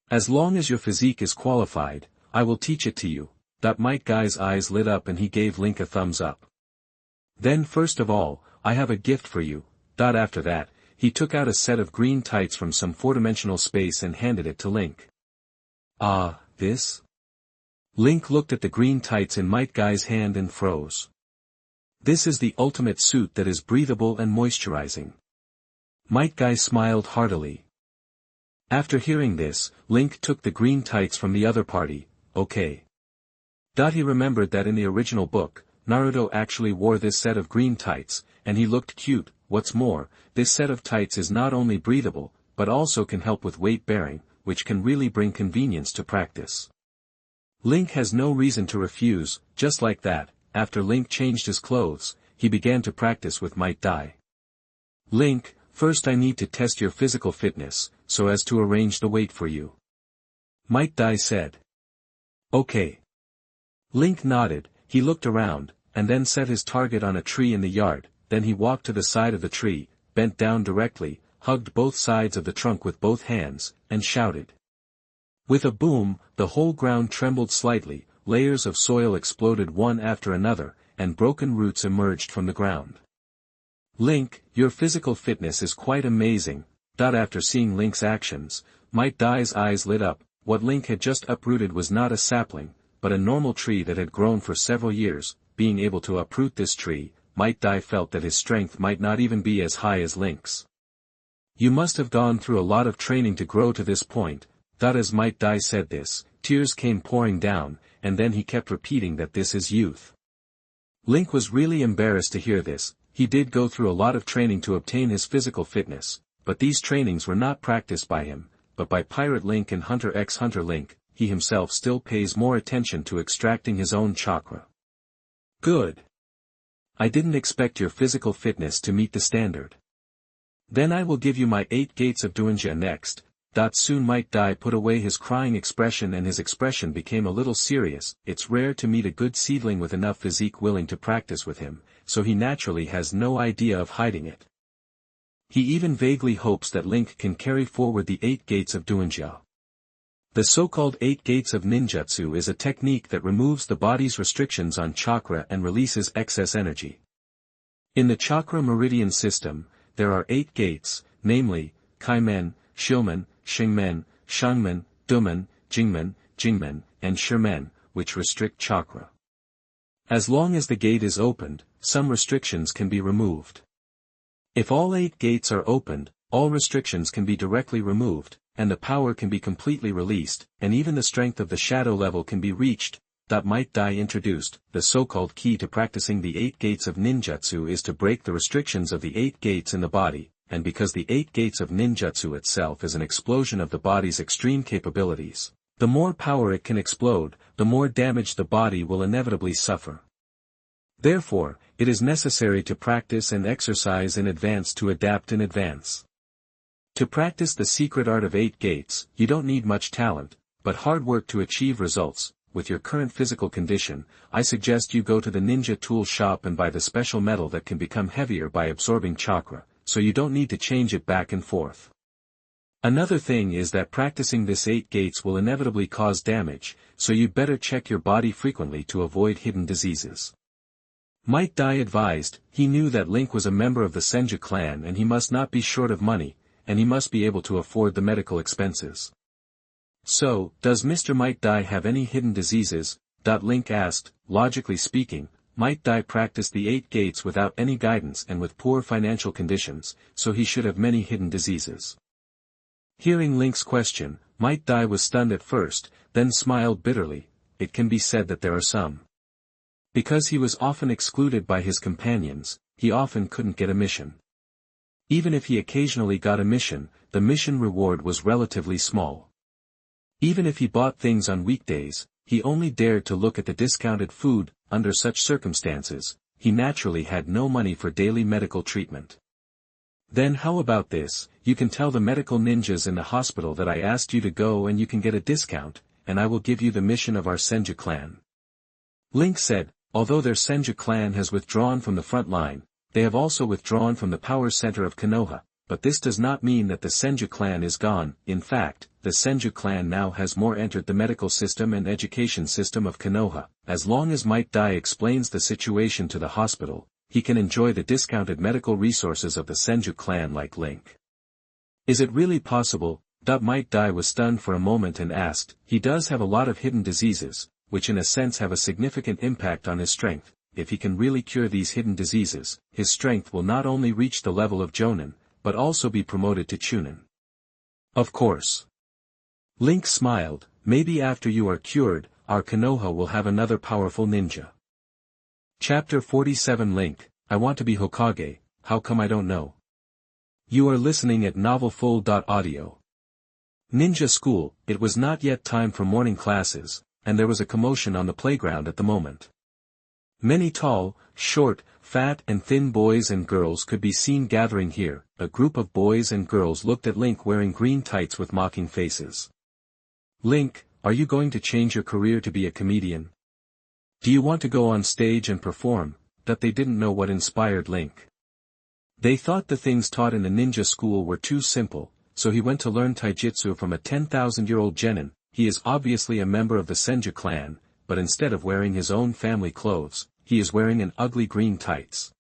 As long as your physique is qualified, I will teach it to you. Might Dai's eyes lit up and he gave Link a thumbs up. Then first of all, I have a gift for you. After that, he took out a set of green tights from some four-dimensional space and handed it to Link. "Ah, this?" Link looked at the green tights in Might Dai's hand and froze. "This is the ultimate suit that is breathable and moisturizing." Might Dai smiled heartily. After hearing this, Link took the green tights from the other party. "Okay." He remembered that in the original book, Naruto actually wore this set of green tights, and he looked cute. What's more, this set of tights is not only breathable, but also can help with weight bearing, which can really bring convenience to practice. Link has no reason to refuse. Just like that, after Link changed his clothes, he began to practice with Might Dai. "Link, first I need to test your physical fitness, so as to arrange the weight for you," Might Dai said. "Okay." Link nodded. He looked around, and then set his target on a tree in the yard. Then he walked to the side of the tree, bent down directly, hugged both sides of the trunk with both hands, and shouted. With a boom, the whole ground trembled slightly, layers of soil exploded one after another, and broken roots emerged from the ground. "Link, your physical fitness is quite amazing." After seeing Link's actions, Might Dai's eyes lit up. What Link had just uprooted was not a sapling, but a normal tree that had grown for several years. Being able to uproot this tree, Might Dai felt that his strength might not even be as high as Link's. "You must have gone through a lot of training to grow to this point." As Might Dai said this, tears came pouring down, and then he kept repeating that this is youth. Link was really embarrassed to hear this. He did go through a lot of training to obtain his physical fitness, but these trainings were not practiced by him, but by Pirate Link and Hunter x Hunter Link. He himself still pays more attention to extracting his own chakra. "Good. I didn't expect your physical fitness to meet the standard. Then I will give you my 8 gates of Duanjia next." Soon Might Dai put away his crying expression and his expression became a little serious. It's rare to meet a good seedling with enough physique willing to practice with him, so he naturally has no idea of hiding it. He even vaguely hopes that Link can carry forward the 8 gates of Duanjia. The so-called 8 gates of ninjutsu is a technique that removes the body's restrictions on chakra and releases excess energy. In the chakra meridian system, there are 8 gates, namely, Kaimen, Shilmen, Shingmen, Shangmen, Dumen, Jingmen, Jingmen, and Shimen, which restrict chakra. As long as the gate is opened, some restrictions can be removed. If all 8 gates are opened, all restrictions can be directly removed, and the power can be completely released, and even the strength of the shadow level can be reached. Might Dai introduced, the so-called key to practicing the 8 gates of ninjutsu is to break the restrictions of the 8 gates in the body, and because the 8 gates of ninjutsu itself is an explosion of the body's extreme capabilities, the more power it can explode, the more damage the body will inevitably suffer. Therefore, it is necessary to practice and exercise in advance to adapt in advance. To practice the secret art of 8 gates, you don't need much talent, but hard work to achieve results. With your current physical condition, I suggest you go to the ninja tool shop and buy the special metal that can become heavier by absorbing chakra, so you don't need to change it back and forth. Another thing is that practicing this 8 gates will inevitably cause damage, so you'd better check your body frequently to avoid hidden diseases. Matt Dai advised. He knew that Link was a member of the Senju clan and he must not be short of money, and he must be able to afford the medical expenses. So, does Mr. Matt Dai have any hidden diseases? Link asked. Logically speaking, Matt Dai practiced the 8 gates without any guidance and with poor financial conditions, so he should have many hidden diseases. Hearing Link's question, Matt Dai was stunned at first, then smiled bitterly. It can be said that there are some. Because he was often excluded by his companions, he often couldn't get a mission. Even if he occasionally got a mission, the mission reward was relatively small. Even if he bought things on weekdays, he only dared to look at the discounted food. Under such circumstances, he naturally had no money for daily medical treatment. Then how about this? You can tell the medical ninjas in the hospital that I asked you to go and you can get a discount, and I will give you the mission of our Senju clan. Link said. Although their Senju clan has withdrawn from the front line, they have also withdrawn from the power center of Konoha, but this does not mean that the Senju clan is gone. In fact, the Senju clan now has more entered the medical system and education system of Konoha. As long as Matt Dai explains the situation to the hospital, he can enjoy the discounted medical resources of the Senju clan like Link. Is it really possible? Matt Dai was stunned for a moment and asked. He does have a lot of hidden diseases, which in a sense have a significant impact on his strength. If he can really cure these hidden diseases, his strength will not only reach the level of Jonin, but also be promoted to Chunin. Of course. Link smiled. Maybe after you are cured, our Konoha will have another powerful ninja. Chapter 47 Link, I want to be Hokage, how come I don't know? You are listening at novelfull.audio. Ninja school. It was not yet time for morning classes, and there was a commotion on the playground at the moment. Many tall, short, fat and thin boys and girls could be seen gathering here. A group of boys and girls looked at Link wearing green tights with mocking faces. Link, are you going to change your career to be a comedian? Do you want to go on stage and perform? That they didn't know what inspired Link. They thought the things taught in the ninja school were too simple, so he went to learn taijutsu from a 10,000-year-old genin. He is obviously a member of the Senju clan, but instead of wearing his own family clothes, he is wearing an ugly green tights.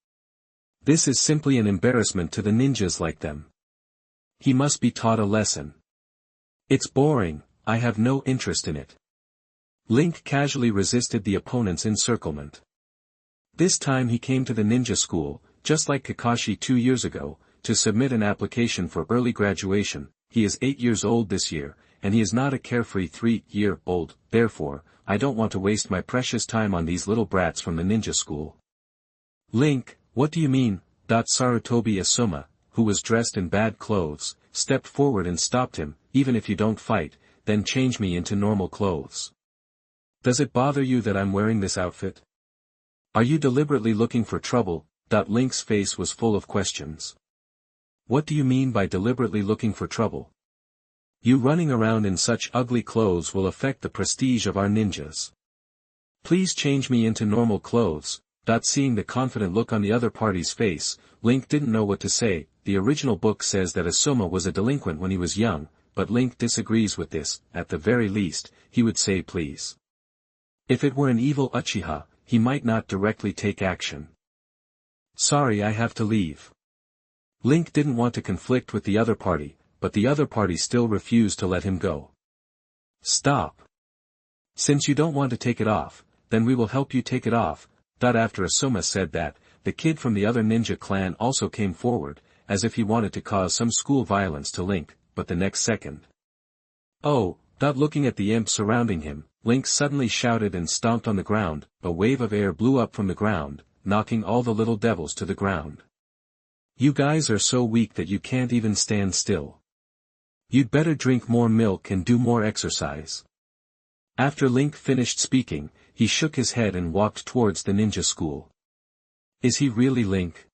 This is simply an embarrassment to the ninjas like them. He must be taught a lesson. It's boring, I have no interest in it. Link casually resisted the opponent's encirclement. This time he came to the ninja school, just like Kakashi 2 years ago, to submit an application for early graduation. He is 8 years old this year, and he is not a carefree 3-year-old, therefore, I don't want to waste my precious time on these little brats from the ninja school. Link, what do you mean? Sarutobi Asuma, who was dressed in bad clothes, stepped forward and stopped him. Even if you don't fight, then change me into normal clothes. Does it bother you that I'm wearing this outfit? Are you deliberately looking for trouble? Link's face was full of questions. What do you mean by deliberately looking for trouble? You running around in such ugly clothes will affect the prestige of our ninjas. Please change me into normal clothes. Seeing the confident look on the other party's face, Link didn't know what to say. The original book says that Asuma was a delinquent when he was young, but Link disagrees with this. At the very least, he would say please. If it were an evil Uchiha, he might not directly take action. Sorry, I have to leave. Link didn't want to conflict with the other party, but the other party still refused to let him go. Stop. Since you don't want to take it off, then we will help you take it off. After Asuma said that, the kid from the other ninja clan also came forward, as if he wanted to cause some school violence to Link, but the next second. Oh, looking at the imp surrounding him, Link suddenly shouted and stomped on the ground. A wave of air blew up from the ground, knocking all the little devils to the ground. You guys are so weak that you can't even stand still. You'd better drink more milk and do more exercise. After Link finished speaking, he shook his head and walked towards the ninja school. Is he really Link?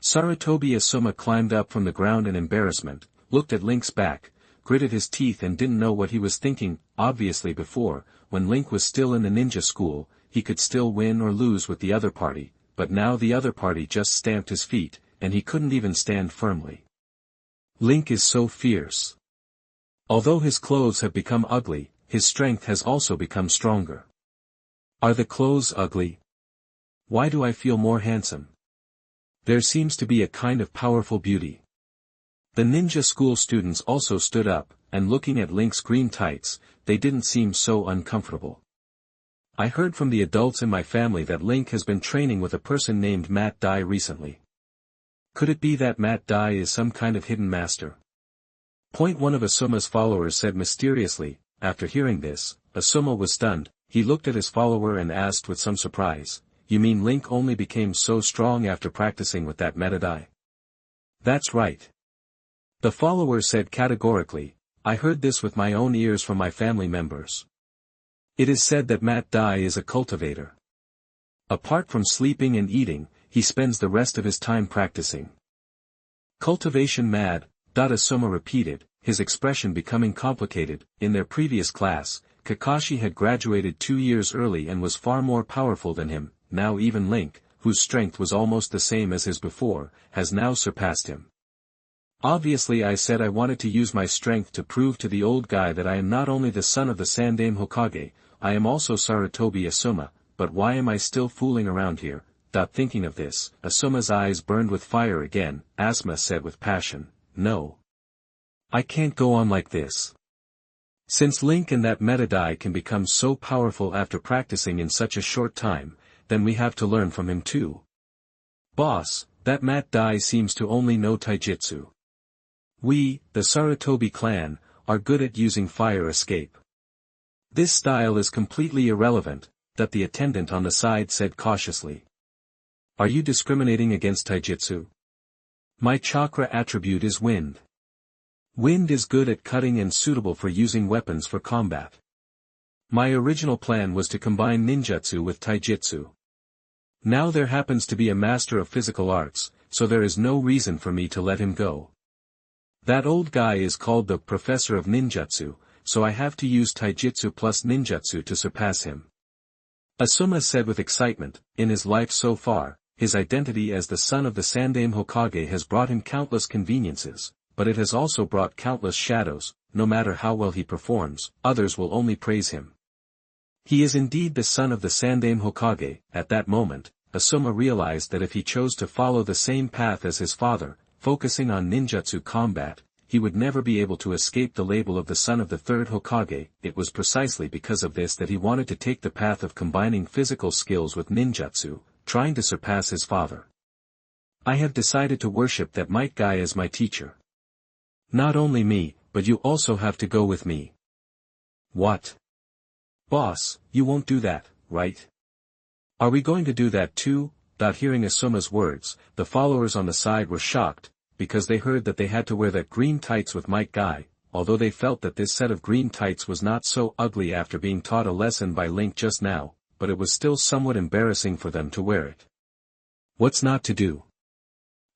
Sarutobi Asuma climbed up from the ground in embarrassment, looked at Link's back, gritted his teeth and didn't know what he was thinking. Obviously before, when Link was still in the ninja school, he could still win or lose with the other party, but now the other party just stamped his feet, and he couldn't even stand firmly. Link is so fierce. Although his clothes have become ugly, his strength has also become stronger. Are the clothes ugly? Why do I feel more handsome? There seems to be a kind of powerful beauty. The ninja school students also stood up, and looking at Link's green tights, they didn't seem so uncomfortable. I heard from the adults in my family that Link has been training with a person named Matt Dai recently. Could it be that Matt Dai is some kind of hidden master? One of Asuma's followers said mysteriously. After hearing this, Asuma was stunned. He looked at his follower and asked with some surprise, "You mean Link only became so strong after practicing with that Matt Dai?" "That's right." The follower said categorically, "I heard this with my own ears from my family members. It is said that Matt Dai is a cultivator. Apart from sleeping and eating, he spends the rest of his time practicing." Cultivation mad, Asuma repeated, his expression becoming complicated. In their previous class, Kakashi had graduated 2 years early and was far more powerful than him. Now even Link, whose strength was almost the same as his before, has now surpassed him. Obviously I said I wanted to use my strength to prove to the old guy that I am not only the son of the Sandaime Hokage, I am also Sarutobi Asuma, but why am I still fooling around here? Thinking of this, Asuma's eyes burned with fire again. Asuma said with passion, "No. I can't go on like this. Since Link and that Matt Dai can become so powerful after practicing in such a short time, then we have to learn from him too. Boss, that Matt Dai seems to only know taijutsu. We, the Sarutobi clan, are good at using fire escape. This style is completely irrelevant," the attendant on the side said cautiously. "Are you discriminating against taijutsu? My chakra attribute is wind. Wind is good at cutting and suitable for using weapons for combat. My original plan was to combine ninjutsu with taijutsu. Now there happens to be a master of physical arts, so there is no reason for me to let him go. That old guy is called the professor of ninjutsu, so I have to use taijutsu plus ninjutsu to surpass him." Asuma said with excitement, in his life so far, his identity as the son of the Sandaime Hokage has brought him countless conveniences, but it has also brought countless shadows. No matter how well he performs, others will only praise him. He is indeed the son of the Sandaime Hokage. At that moment, Asuma realized that if he chose to follow the same path as his father, focusing on ninjutsu combat, he would never be able to escape the label of the son of the third Hokage. It was precisely because of this that he wanted to take the path of combining physical skills with ninjutsu, trying to surpass his father. "I have decided to worship that Might Guy as my teacher. Not only me, but you also have to go with me." "What? Boss, you won't do that, right? Are we going to do that too?" Hearing Asuma's words, the followers on the side were shocked, because they heard that they had to wear that green tights with Might Guy, although they felt that this set of green tights was not so ugly after being taught a lesson by Link just now, but it was still somewhat embarrassing for them to wear it. "What's not to do?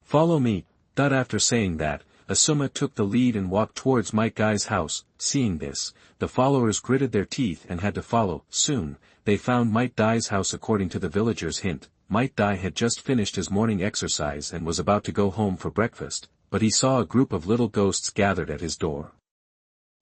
Follow me." After saying that, Asuma took the lead and walked towards Might Guy's house. Seeing this, the followers gritted their teeth and had to follow. Soon, they found Might Dai's house according to the villagers' hint. Might Dai had just finished his morning exercise and was about to go home for breakfast, but he saw a group of little ghosts gathered at his door.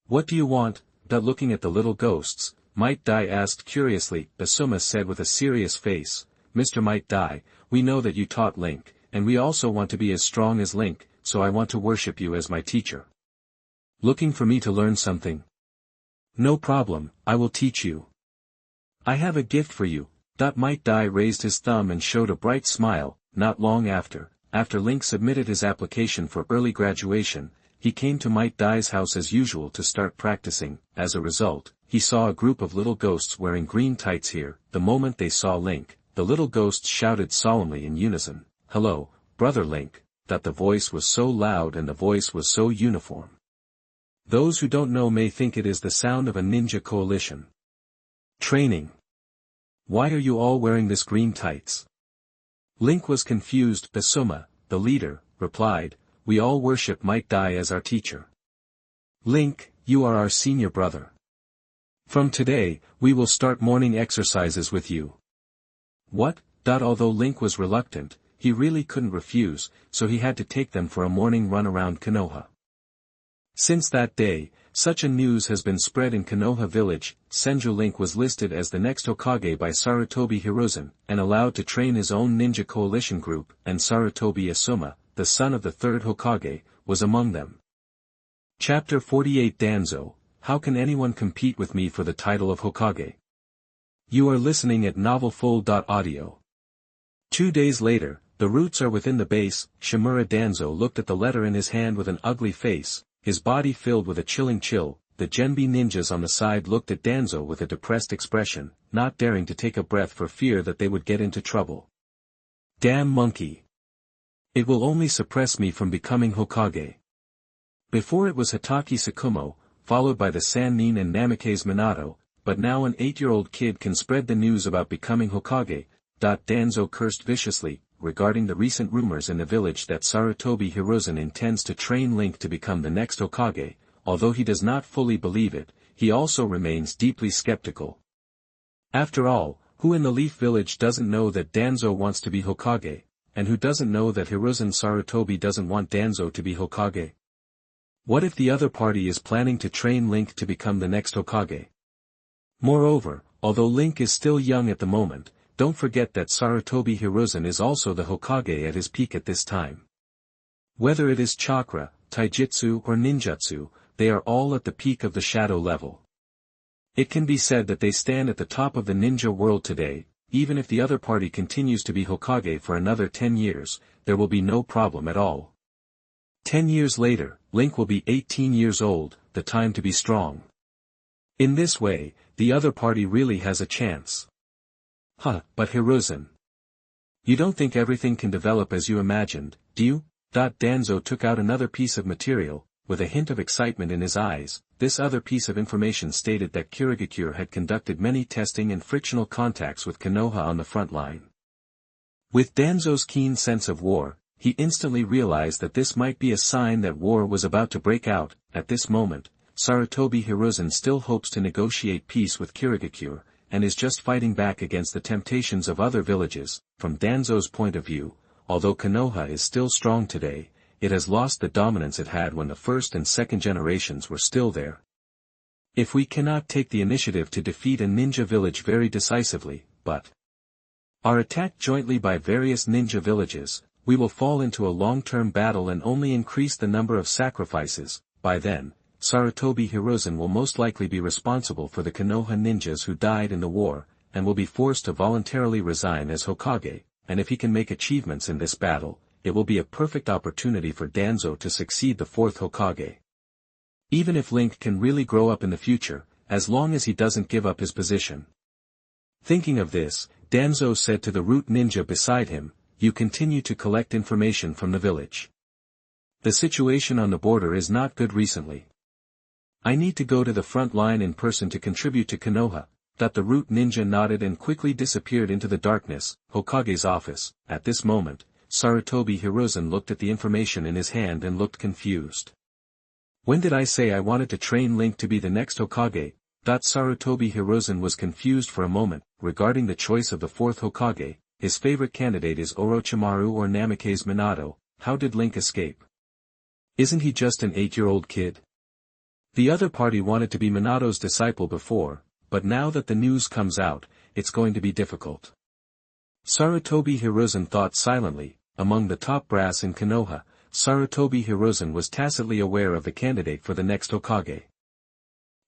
"What do you want?" Looking at the little ghosts, Might Dai asked curiously. Asuma said with a serious face, "Mr. Might Dai, we know that you taught Link, and we also want to be as strong as Link, so I want to worship you as my teacher." "Looking for me to learn something? No problem, I will teach you. I have a gift for you." Might Dai raised his thumb and showed a bright smile. Not long after Link submitted his application for early graduation, he came to Might Dai's house as usual to start practicing. As a result, he saw a group of little ghosts wearing green tights here. The moment they saw Link, the little ghosts shouted solemnly in unison, "Hello, brother Link." The voice was so loud and the voice was so uniform. Those who don't know may think it is the sound of a ninja coalition. Training. "Why are you all wearing this green tights?" Link was confused. Asuma, the leader, replied, "We all worship Might Dai as our teacher. Link, you are our senior brother. From today, we will start morning exercises with you." "What?" Although Link was reluctant, he really couldn't refuse, so he had to take them for a morning run around Konoha. Since that day, such a news has been spread in Konoha village. Senju Link was listed as the next Hokage by Sarutobi Hiruzen, and allowed to train his own ninja coalition group, and Sarutobi Asuma, the son of the third Hokage, was among them. Chapter 48 Danzo, how can anyone compete with me for the title of Hokage? You are listening at NovelFull.audio. 2 days later, the roots are within the base. Shimura Danzo looked at the letter in his hand with an ugly face, his body filled with a chilling chill. The Genbi ninjas on the side looked at Danzo with a depressed expression, not daring to take a breath for fear that they would get into trouble. Damn monkey! It will only suppress me from becoming Hokage. Before it was Hitaki Tsukumo, followed by the Sannin and Namikaze Minato, but now an 8-year-old kid can spread the news about becoming Hokage. Danzo cursed viciously, regarding the recent rumors in the village that Sarutobi Hiruzen intends to train Link to become the next Hokage. Although he does not fully believe it, he also remains deeply skeptical. After all, who in the Leaf Village doesn't know that Danzo wants to be Hokage, and who doesn't know that Hiruzen Sarutobi doesn't want Danzo to be Hokage? What if the other party is planning to train Link to become the next Hokage? Moreover, although Link is still young at the moment, don't forget that Sarutobi Hiruzen is also the Hokage at his peak at this time. Whether it is chakra, taijutsu or ninjutsu, they are all at the peak of the shadow level. It can be said that they stand at the top of the ninja world today. Even if the other party continues to be Hokage for another 10 years, there will be no problem at all. 10 years later, Link will be 18 years old, the time to be strong. In this way, the other party really has a chance. But Hiruzen. You don't think everything can develop as you imagined, do you? Danzo took out another piece of material, with a hint of excitement in his eyes. This other piece of information stated that Kirigakure had conducted many testing and frictional contacts with Konoha on the front line. With Danzo's keen sense of war, he instantly realized that this might be a sign that war was about to break out. At this moment, Sarutobi Hiruzen still hopes to negotiate peace with Kirigakure, and is just fighting back against the temptations of other villages. From Danzo's point of view, although Konoha is still strong today, it has lost the dominance it had when the first and second generations were still there. If we cannot take the initiative to defeat a ninja village very decisively, but are attacked jointly by various ninja villages, we will fall into a long-term battle and only increase the number of sacrifices. By then, Sarutobi Hiruzen will most likely be responsible for the Konoha ninjas who died in the war, and will be forced to voluntarily resign as Hokage, and if he can make achievements in this battle, it will be a perfect opportunity for Danzo to succeed the fourth Hokage. Even if Link can really grow up in the future, as long as he doesn't give up his position. Thinking of this, Danzo said to the root ninja beside him, "You continue to collect information from the village. The situation on the border is not good recently. I need to go to the front line in person to contribute to Konoha." The root ninja nodded and quickly disappeared into the darkness. Hokage's office. At this moment, Sarutobi Hiruzen looked at the information in his hand and looked confused. When did I say I wanted to train Link to be the next Hokage? Sarutobi Hiruzen was confused for a moment, regarding the choice of the fourth Hokage. His favorite candidate is Orochimaru or Namikaze Minato. How did Link escape? Isn't he just an 8-year-old kid? The other party wanted to be Minato's disciple before, but now that the news comes out, it's going to be difficult. Sarutobi Hiruzen thought silently. Among the top brass in Konoha, Sarutobi Hiruzen was tacitly aware of the candidate for the next Hokage.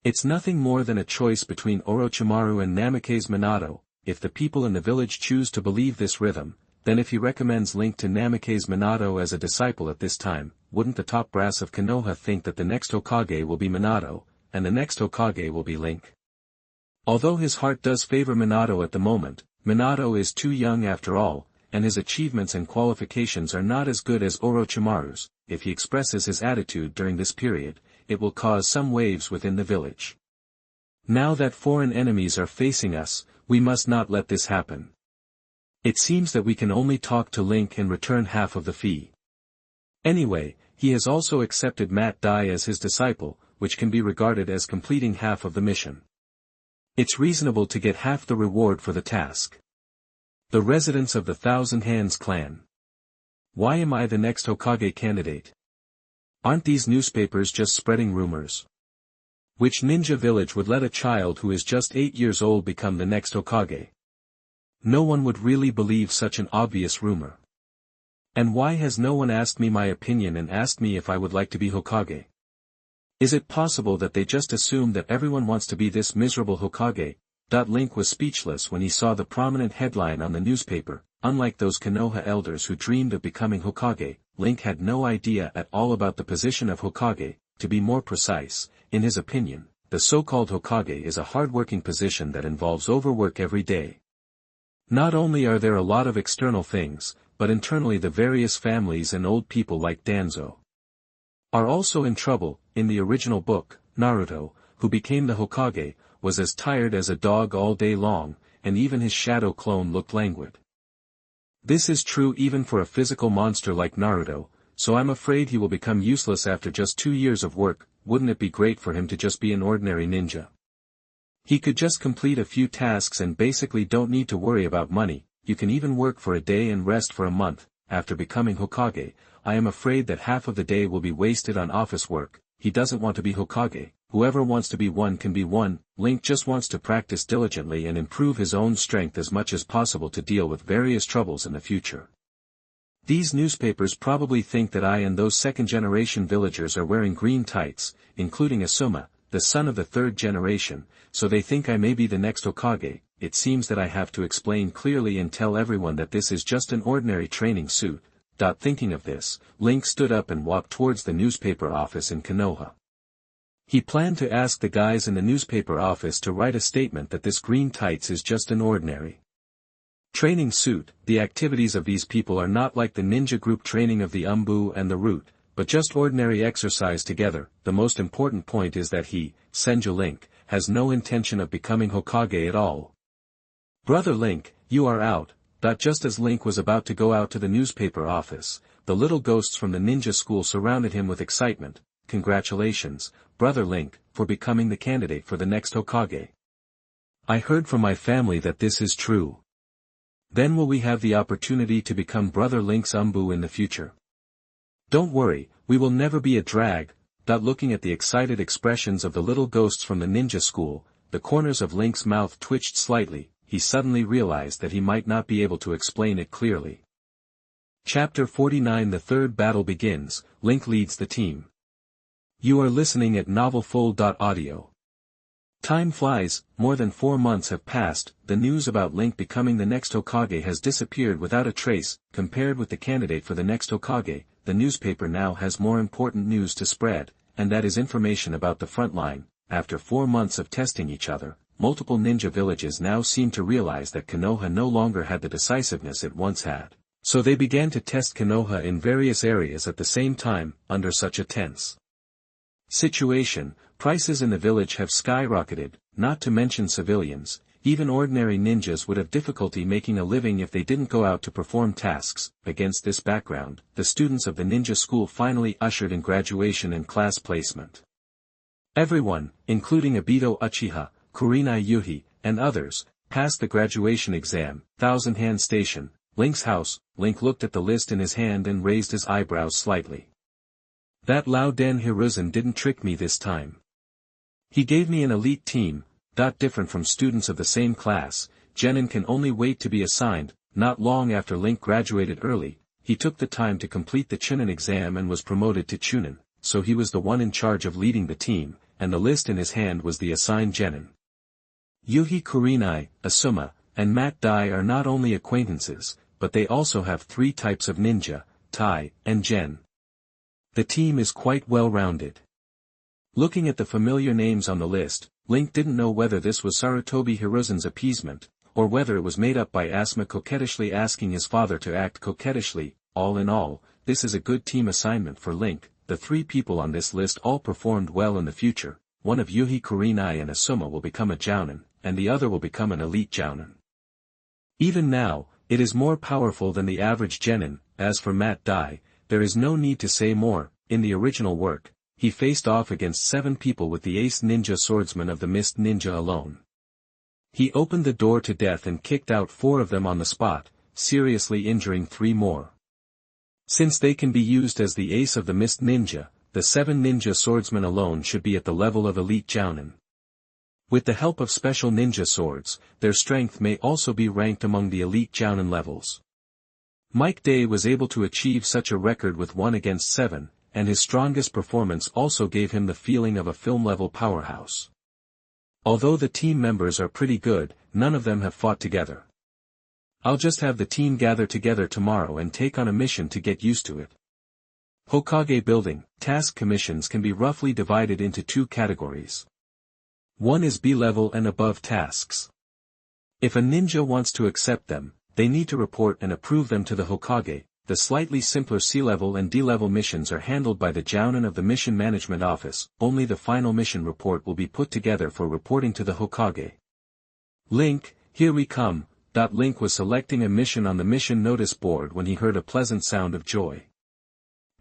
It's nothing more than a choice between Orochimaru and Namikaze Minato. If the people in the village choose to believe this rhythm, then if he recommends Link to Namikaze Minato as a disciple at this time, wouldn't the top brass of Konoha think that the next Hokage will be Minato, and the next Hokage will be Link? Although his heart does favor Minato at the moment, Minato is too young after all, and his achievements and qualifications are not as good as Orochimaru's. If he expresses his attitude during this period, it will cause some waves within the village. Now that foreign enemies are facing us, we must not let this happen. It seems that we can only talk to Link and return half of the fee. Anyway, he has also accepted Matt Dai as his disciple, which can be regarded as completing half of the mission. It's reasonable to get half the reward for the task. The residents of the Thousand Hands clan. Why am I the next Hokage candidate? Aren't these newspapers just spreading rumors? Which ninja village would let a child who is just 8 years old become the next Hokage? No one would really believe such an obvious rumor. And why has no one asked me my opinion and asked me if I would like to be Hokage? Is it possible that they just assume that everyone wants to be this miserable Hokage? Link was speechless when he saw the prominent headline on the newspaper. Unlike those Konoha elders who dreamed of becoming Hokage, Link had no idea at all about the position of Hokage. To be more precise, in his opinion, the so-called Hokage is a hard-working position that involves overwork every day. Not only are there a lot of external things, but internally the various families and old people like Danzo are also in trouble. In the original book, Naruto, who became the Hokage, was as tired as a dog all day long, and even his shadow clone looked languid. This is true even for a physical monster like Naruto, so I'm afraid he will become useless after just 2 years of work. Wouldn't it be great for him to just be an ordinary ninja? He could just complete a few tasks and basically don't need to worry about money. You can even work for a day and rest for a month. After becoming Hokage, I am afraid that half of the day will be wasted on office work. He doesn't want to be Hokage. Whoever wants to be one can be one. Link just wants to practice diligently and improve his own strength as much as possible to deal with various troubles in the future. These newspapers probably think that I and those second-generation villagers are wearing green tights, including Asuma, the son of the third generation, so they think I may be the next Hokage. It seems that I have to explain clearly and tell everyone that this is just an ordinary training suit. Thinking of this, Link stood up and walked towards the newspaper office in Konoha. He planned to ask the guys in the newspaper office to write a statement that this green tights is just an ordinary training suit. The activities of these people are not like the ninja group training of the Umbu and the Root, but just ordinary exercise together. The most important point is that he, Senju Link, has no intention of becoming Hokage at all. Brother Link, you are out. Just as Link was about to go out to the newspaper office, the little ghosts from the ninja school surrounded him with excitement. Congratulations, Brother Link, for becoming the candidate for the next Hokage. I heard from my family that this is true. Then will we have the opportunity to become Brother Link's Umbu in the future? Don't worry, we will never be a drag. Looking at the excited expressions of the little ghosts from the ninja school, the corners of Link's mouth twitched slightly. He suddenly realized that he might not be able to explain it clearly. Chapter 49. The third battle begins. Link leads the team. You are listening at NovelFull.audio. Time flies, more than 4 months have passed. The news about Link becoming the next Hokage has disappeared without a trace. Compared with the candidate for the next Hokage, the newspaper now has more important news to spread, and that is information about the front line. After 4 months of testing each other, multiple ninja villages now seem to realize that Konoha no longer had the decisiveness it once had. So they began to test Konoha in various areas at the same time. Under such a tense situation, prices in the village have skyrocketed, not to mention civilians. Even ordinary ninjas would have difficulty making a living if they didn't go out to perform tasks. Against this background, the students of the ninja school finally ushered in graduation and class placement. Everyone, including Obito Uchiha, Kurenai Yuhi, and others, passed the graduation exam. Thousand Hand Station, Link's house. Link looked at the list in his hand and raised his eyebrows slightly. That Lao Den Hiruzen didn't trick me this time. He gave me an elite team. Different from students of the same class, Genin can only wait to be assigned. Not long after Link graduated early, he took the time to complete the Chunin exam and was promoted to Chunin, so he was the one in charge of leading the team, and the list in his hand was the assigned Genin. Yuhi Kurenai, Asuma, and Matt Dai are not only acquaintances, but they also have 3 types of ninja, Tai, and Gen. The team is quite well-rounded. Looking at the familiar names on the list, Link didn't know whether this was Sarutobi Hiruzen's appeasement, or whether it was made up by Asuma coquettishly asking his father to act coquettishly. All in all, this is a good team assignment for Link. The 3 people on this list all performed well in the future. One of Yuhi Kurenai and Asuma will become a Jounin, and the other will become an elite Jounin. Even now, it is more powerful than the average Genin. As for Matt Dai, there is no need to say more. In the original work, he faced off against 7 people with the ace ninja swordsman of the Mist Ninja alone. He opened the door to death and kicked out 4 of them on the spot, seriously injuring 3 more. Since they can be used as the ace of the Mist Ninja, the 7 ninja swordsmen alone should be at the level of elite jounin. With the help of special ninja swords, their strength may also be ranked among the elite jounin levels. Matt Dai was able to achieve such a record with 1 against 7, and his strongest performance also gave him the feeling of a film-level powerhouse. Although the team members are pretty good, none of them have fought together. I'll just have the team gather together tomorrow and take on a mission to get used to it. Hokage building, task commissions can be roughly divided into 2 categories. One is B-level and above tasks. If a ninja wants to accept them, they need to report and approve them to the Hokage. The slightly simpler C-level and D-level missions are handled by the Jounin of the Mission Management Office. Only the final mission report will be put together for reporting to the Hokage. Link, here we come. Link was selecting a mission on the mission notice board when he heard a pleasant sound of joy.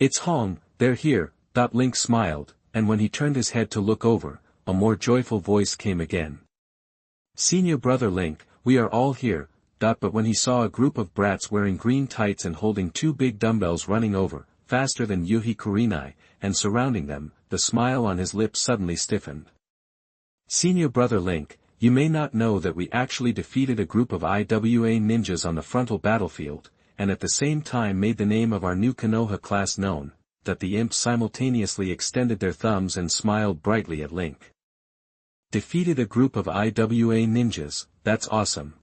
It's Hong, they're here. Link smiled, and when he turned his head to look over, a more joyful voice came again. Senior brother Link, we are all here. But when he saw a group of brats wearing green tights and holding 2 big dumbbells running over, faster than Yuhi Kurenai, and surrounding them, the smile on his lips suddenly stiffened. Senior brother Link, you may not know that we actually defeated a group of IWA ninjas on the frontal battlefield, and at the same time made the name of our new Konoha class known. That the imps simultaneously extended their thumbs and smiled brightly at Link. Defeated a group of IWA ninjas, that's awesome.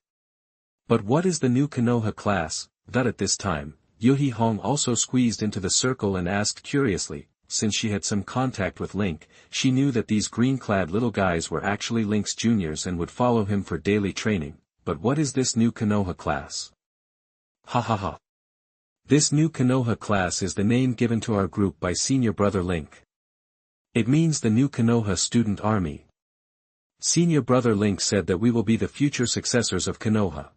But what is the new Konoha class? At this time, Yuhi Hong also squeezed into the circle and asked curiously. Since she had some contact with Link, she knew that these green-clad little guys were actually Link's juniors and would follow him for daily training. But what is this new Konoha class? Ha ha ha. This new Konoha class is the name given to our group by senior brother Link. It means the new Konoha student army. Senior brother Link said that we will be the future successors of Konoha.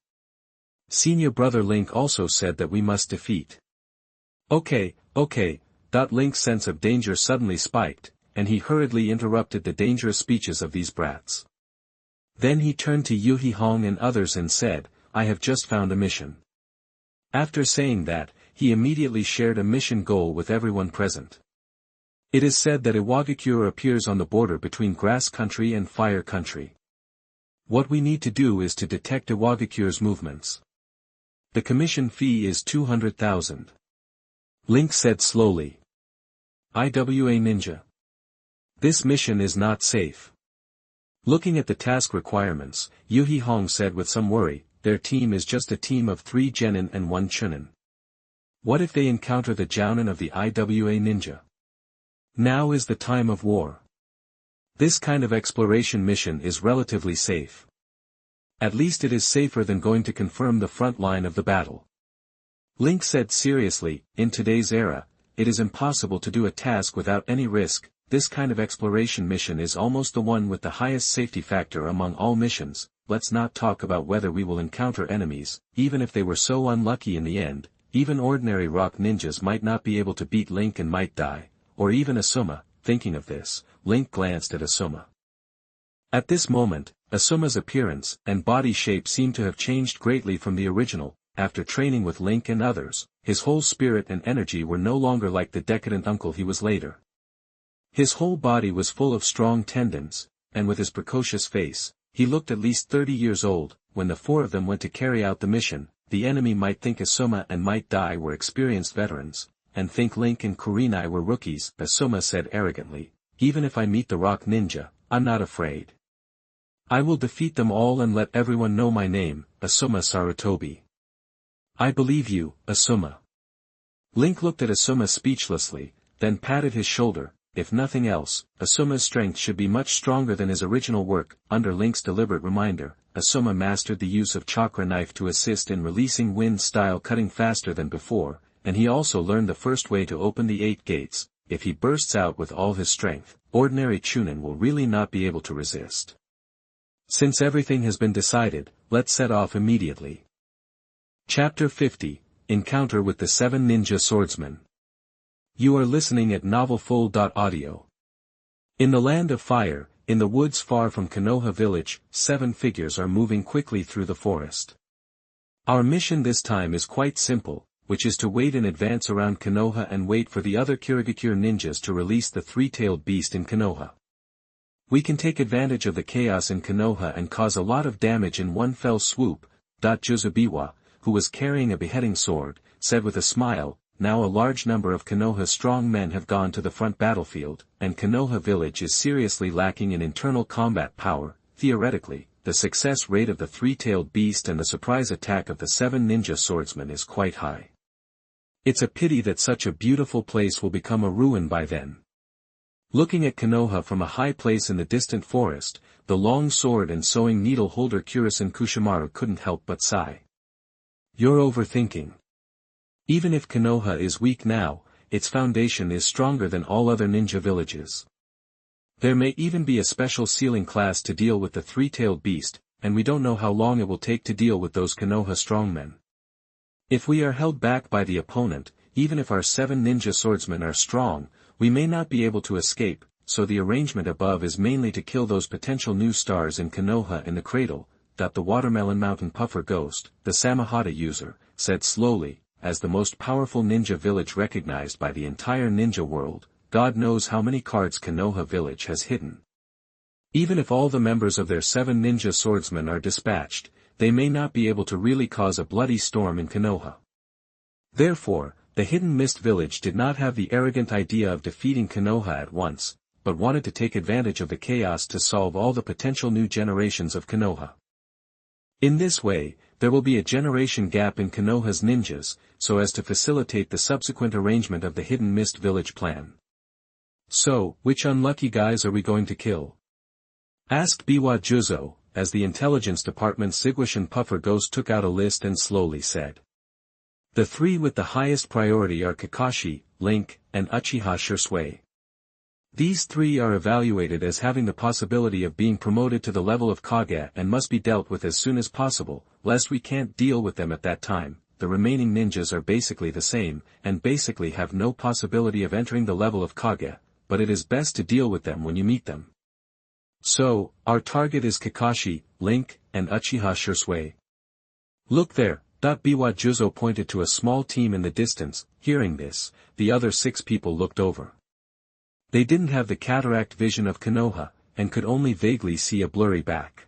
Senior brother Link also said that we must defeat. Okay. Link's sense of danger suddenly spiked, and he hurriedly interrupted the dangerous speeches of these brats. Then he turned to Yuhi Hong and others and said, I have just found a mission. After saying that, he immediately shared a mission goal with everyone present. It is said that Iwagakure appears on the border between Grass Country and Fire Country. What we need to do is to detect Iwagakure's movements. The commission fee is 200,000. Link said slowly. IWA Ninja. This mission is not safe. Looking at the task requirements, Yuhi Hong said with some worry, their team is just a team of 3 Genin and 1 Chunin. What if they encounter the Jounin of the IWA Ninja? Now is the time of war. This kind of exploration mission is relatively safe. At least it is safer than going to confirm the front line of the battle. Link said seriously, in today's era, it is impossible to do a task without any risk. This kind of exploration mission is almost the one with the highest safety factor among all missions. Let's not talk about whether we will encounter enemies, even if they were so unlucky in the end. Even ordinary rock ninjas might not be able to beat Link and Matt Dai, or even Asuma. Thinking of this, Link glanced at Asuma. At this moment, Asuma's appearance and body shape seemed to have changed greatly from the original. After training with Link and others, his whole spirit and energy were no longer like the decadent uncle he was later. His whole body was full of strong tendons, and with his precocious face, he looked at least 30 years old. When the 4 of them went to carry out the mission, the enemy might think Asuma and Matt Dai were experienced veterans, and think Link and Kurenai were rookies. Asuma said arrogantly, even if I meet the rock ninja, I'm not afraid. I will defeat them all and let everyone know my name, Asuma Sarutobi. I believe you, Asuma. Link looked at Asuma speechlessly, then patted his shoulder. If nothing else, Asuma's strength should be much stronger than his original work. Under Link's deliberate reminder, Asuma mastered the use of chakra knife to assist in releasing wind-style cutting faster than before, and he also learned the first way to open the 8 gates. If he bursts out with all his strength, ordinary Chunin will really not be able to resist. Since everything has been decided, let's set off immediately. Chapter 50, Encounter with the 7 Ninja Swordsmen. You are listening at NovelFull.audio. In the land of fire, in the woods far from Konoha village, 7 figures are moving quickly through the forest. Our mission this time is quite simple. which is to wait in advance around Konoha and wait for the other Kirigakure ninjas to release the three-tailed beast in Konoha. We can take advantage of the chaos in Konoha and cause a lot of damage in one fell swoop. Jozubiwa, who was carrying a beheading sword, said with a smile, now a large number of Konoha's strong men have gone to the front battlefield, and Konoha village is seriously lacking in internal combat power. Theoretically, the success rate of the three-tailed beast and the surprise attack of the 7 ninja swordsmen is quite high. It's a pity that such a beautiful place will become a ruin by then. Looking at Konoha from a high place in the distant forest, the long sword and sewing needle holder Kurisan Kushimaru couldn't help but sigh. You're overthinking. Even if Konoha is weak now, its foundation is stronger than all other ninja villages. There may even be a special sealing class to deal with the three-tailed beast, and we don't know how long it will take to deal with those Konoha strongmen. If we are held back by the opponent, even if our 7 ninja swordsmen are strong, we may not be able to escape, so the arrangement above is mainly to kill those potential new stars in Konoha in the cradle. The Watermelon Mountain Puffer Ghost, the Samahata user, said slowly, as the most powerful ninja village recognized by the entire ninja world. God knows how many cards Konoha village has hidden. Even if all the members of their 7 ninja swordsmen are dispatched, they may not be able to really cause a bloody storm in Konoha. Therefore, the Hidden Mist village did not have the arrogant idea of defeating Konoha at once, but wanted to take advantage of the chaos to solve all the potential new generations of Konoha. In this way, there will be a generation gap in Konoha's ninjas, so as to facilitate the subsequent arrangement of the Hidden Mist village plan. So, which unlucky guys are we going to kill? Asked Biwa Juzo, as the intelligence department's Ziguishin Puffer Ghost took out a list and slowly said. The 3 with the highest priority are Kakashi, Link, and Uchiha Shisui. These 3 are evaluated as having the possibility of being promoted to the level of Kage and must be dealt with as soon as possible, lest we can't deal with them at that time. The remaining ninjas are basically the same, and basically have no possibility of entering the level of Kage, but it is best to deal with them when you meet them. So, our target is Kakashi, Link, and Uchiha Shisui. Look there. Biwa Juzo pointed to a small team in the distance. Hearing this, the other 6 people looked over. They didn't have the cataract vision of Konoha, and could only vaguely see a blurry back.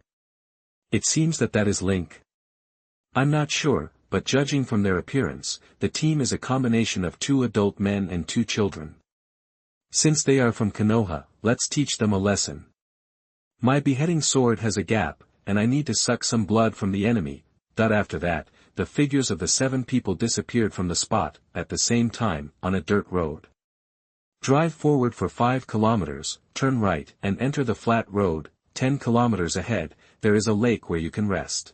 It seems that is Link. I'm not sure, but judging from their appearance, the team is a combination of 2 adult men and 2 children. Since they are from Konoha, let's teach them a lesson. My beheading sword has a gap, and I need to suck some blood from the enemy. After that, the figures of the 7 people disappeared from the spot, at the same time, on a dirt road. Drive forward for 5 kilometers, turn right, and enter the flat road. 10 kilometers ahead, there is a lake where you can rest.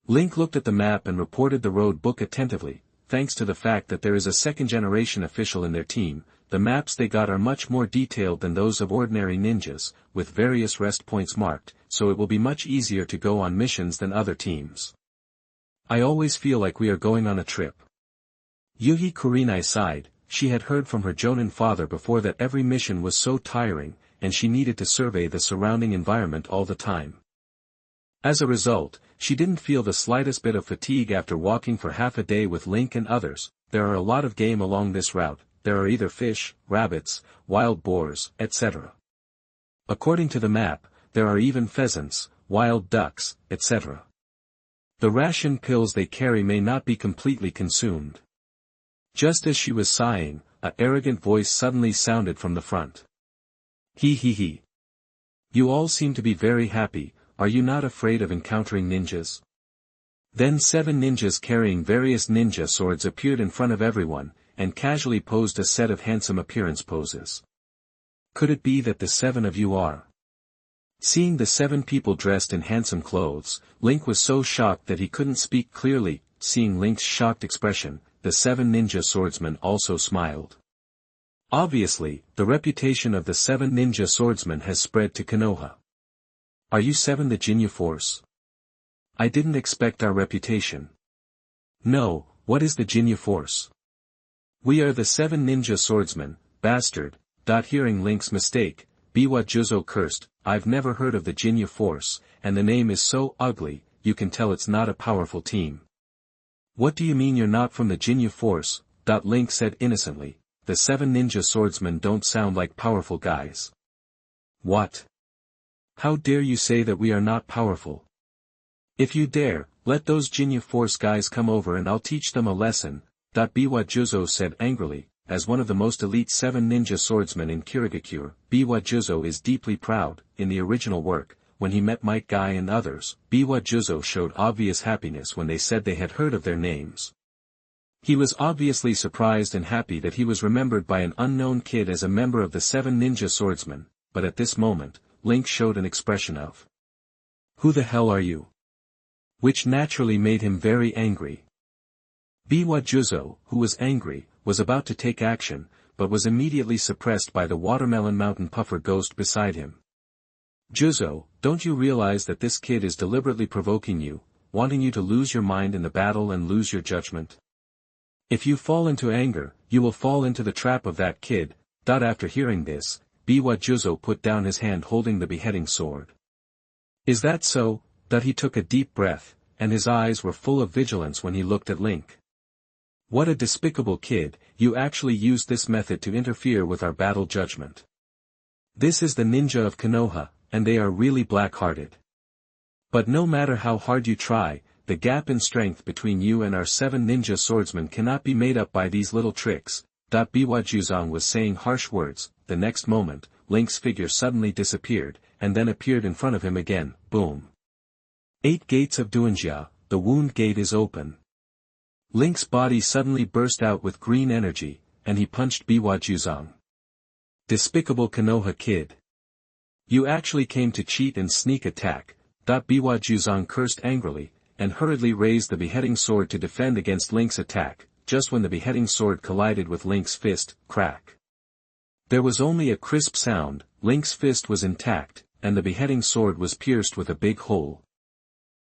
Link looked at the map and reported the road book attentively. Thanks to the fact that there is a second-generation official in their team, the maps they got are much more detailed than those of ordinary ninjas, with various rest points marked, so it will be much easier to go on missions than other teams. I always feel like we are going on a trip. Yuhi Kurinai sighed. She had heard from her Jonin father before that every mission was so tiring, and she needed to survey the surrounding environment all the time. As a result, she didn't feel the slightest bit of fatigue after walking for half a day with Link and others. There are a lot of game along this route. There are either fish, rabbits, wild boars, etc. According to the map, there are even pheasants, wild ducks, etc. The ration pills they carry may not be completely consumed. Just as she was sighing, an arrogant voice suddenly sounded from the front. He. You all seem to be very happy. Are you not afraid of encountering ninjas? Then 7 ninjas carrying various ninja swords appeared in front of everyone, and casually posed a set of handsome appearance poses. Could it be that the 7 of you are? Seeing the 7 people dressed in handsome clothes, Link was so shocked that he couldn't speak clearly. Seeing Link's shocked expression, the 7 ninja swordsmen also smiled. Obviously, the reputation of the 7 ninja swordsmen has spread to Konoha. Are you 7 the Jinyu Force? I didn't expect our reputation. No, what is the Jinyu Force? We are the 7 ninja swordsmen, bastard. Hearing Link's mistake, Biwa Juzo cursed. I've never heard of the Jinyu Force, and the name is so ugly, you can tell it's not a powerful team. What do you mean you're not from the Jinyu force? Link said innocently, the 7 ninja swordsmen don't sound like powerful guys. What? How dare you say that we are not powerful? If you dare, let those Jinyu force guys come over and I'll teach them a lesson, Biwa Juzo said angrily. As one of the most elite 7 ninja swordsmen in Kirigakure, Biwa Juzo is deeply proud. In the original work, when he met Might Guy and others, Biwa Juzo showed obvious happiness when they said they had heard of their names. He was obviously surprised and happy that he was remembered by an unknown kid as a member of the 7 ninja swordsmen, but at this moment, Link showed an expression of, "Who the hell are you?" Which naturally made him very angry. Biwa Juzo, who was angry, was about to take action, but was immediately suppressed by the Watermelon Mountain Puffer ghost beside him. Juzo, don't you realize that this kid is deliberately provoking you, wanting you to lose your mind in the battle and lose your judgment? If you fall into anger, you will fall into the trap of that kid. After hearing this, Biwa Juzo put down his hand holding the beheading sword. Is that so? He took a deep breath, and his eyes were full of vigilance when he looked at Link. What a despicable kid, you actually used this method to interfere with our battle judgment. This is the ninja of Konoha, and they are really black-hearted. But no matter how hard you try, the gap in strength between you and our 7 ninja swordsmen cannot be made up by these little tricks. Biwa Juzong was saying harsh words. The next moment, Link's figure suddenly disappeared, and then appeared in front of him again. Boom. 8 gates of Duanjia, the wound gate is open. Link's body suddenly burst out with green energy, and he punched Biwa Juzong. Despicable Konoha kid. You actually came to cheat and sneak attack. Biwa Juzong cursed angrily, and hurriedly raised the beheading sword to defend against Link's attack. Just when the beheading sword collided with Link's fist, crack. There was only a crisp sound. Link's fist was intact, and the beheading sword was pierced with a big hole.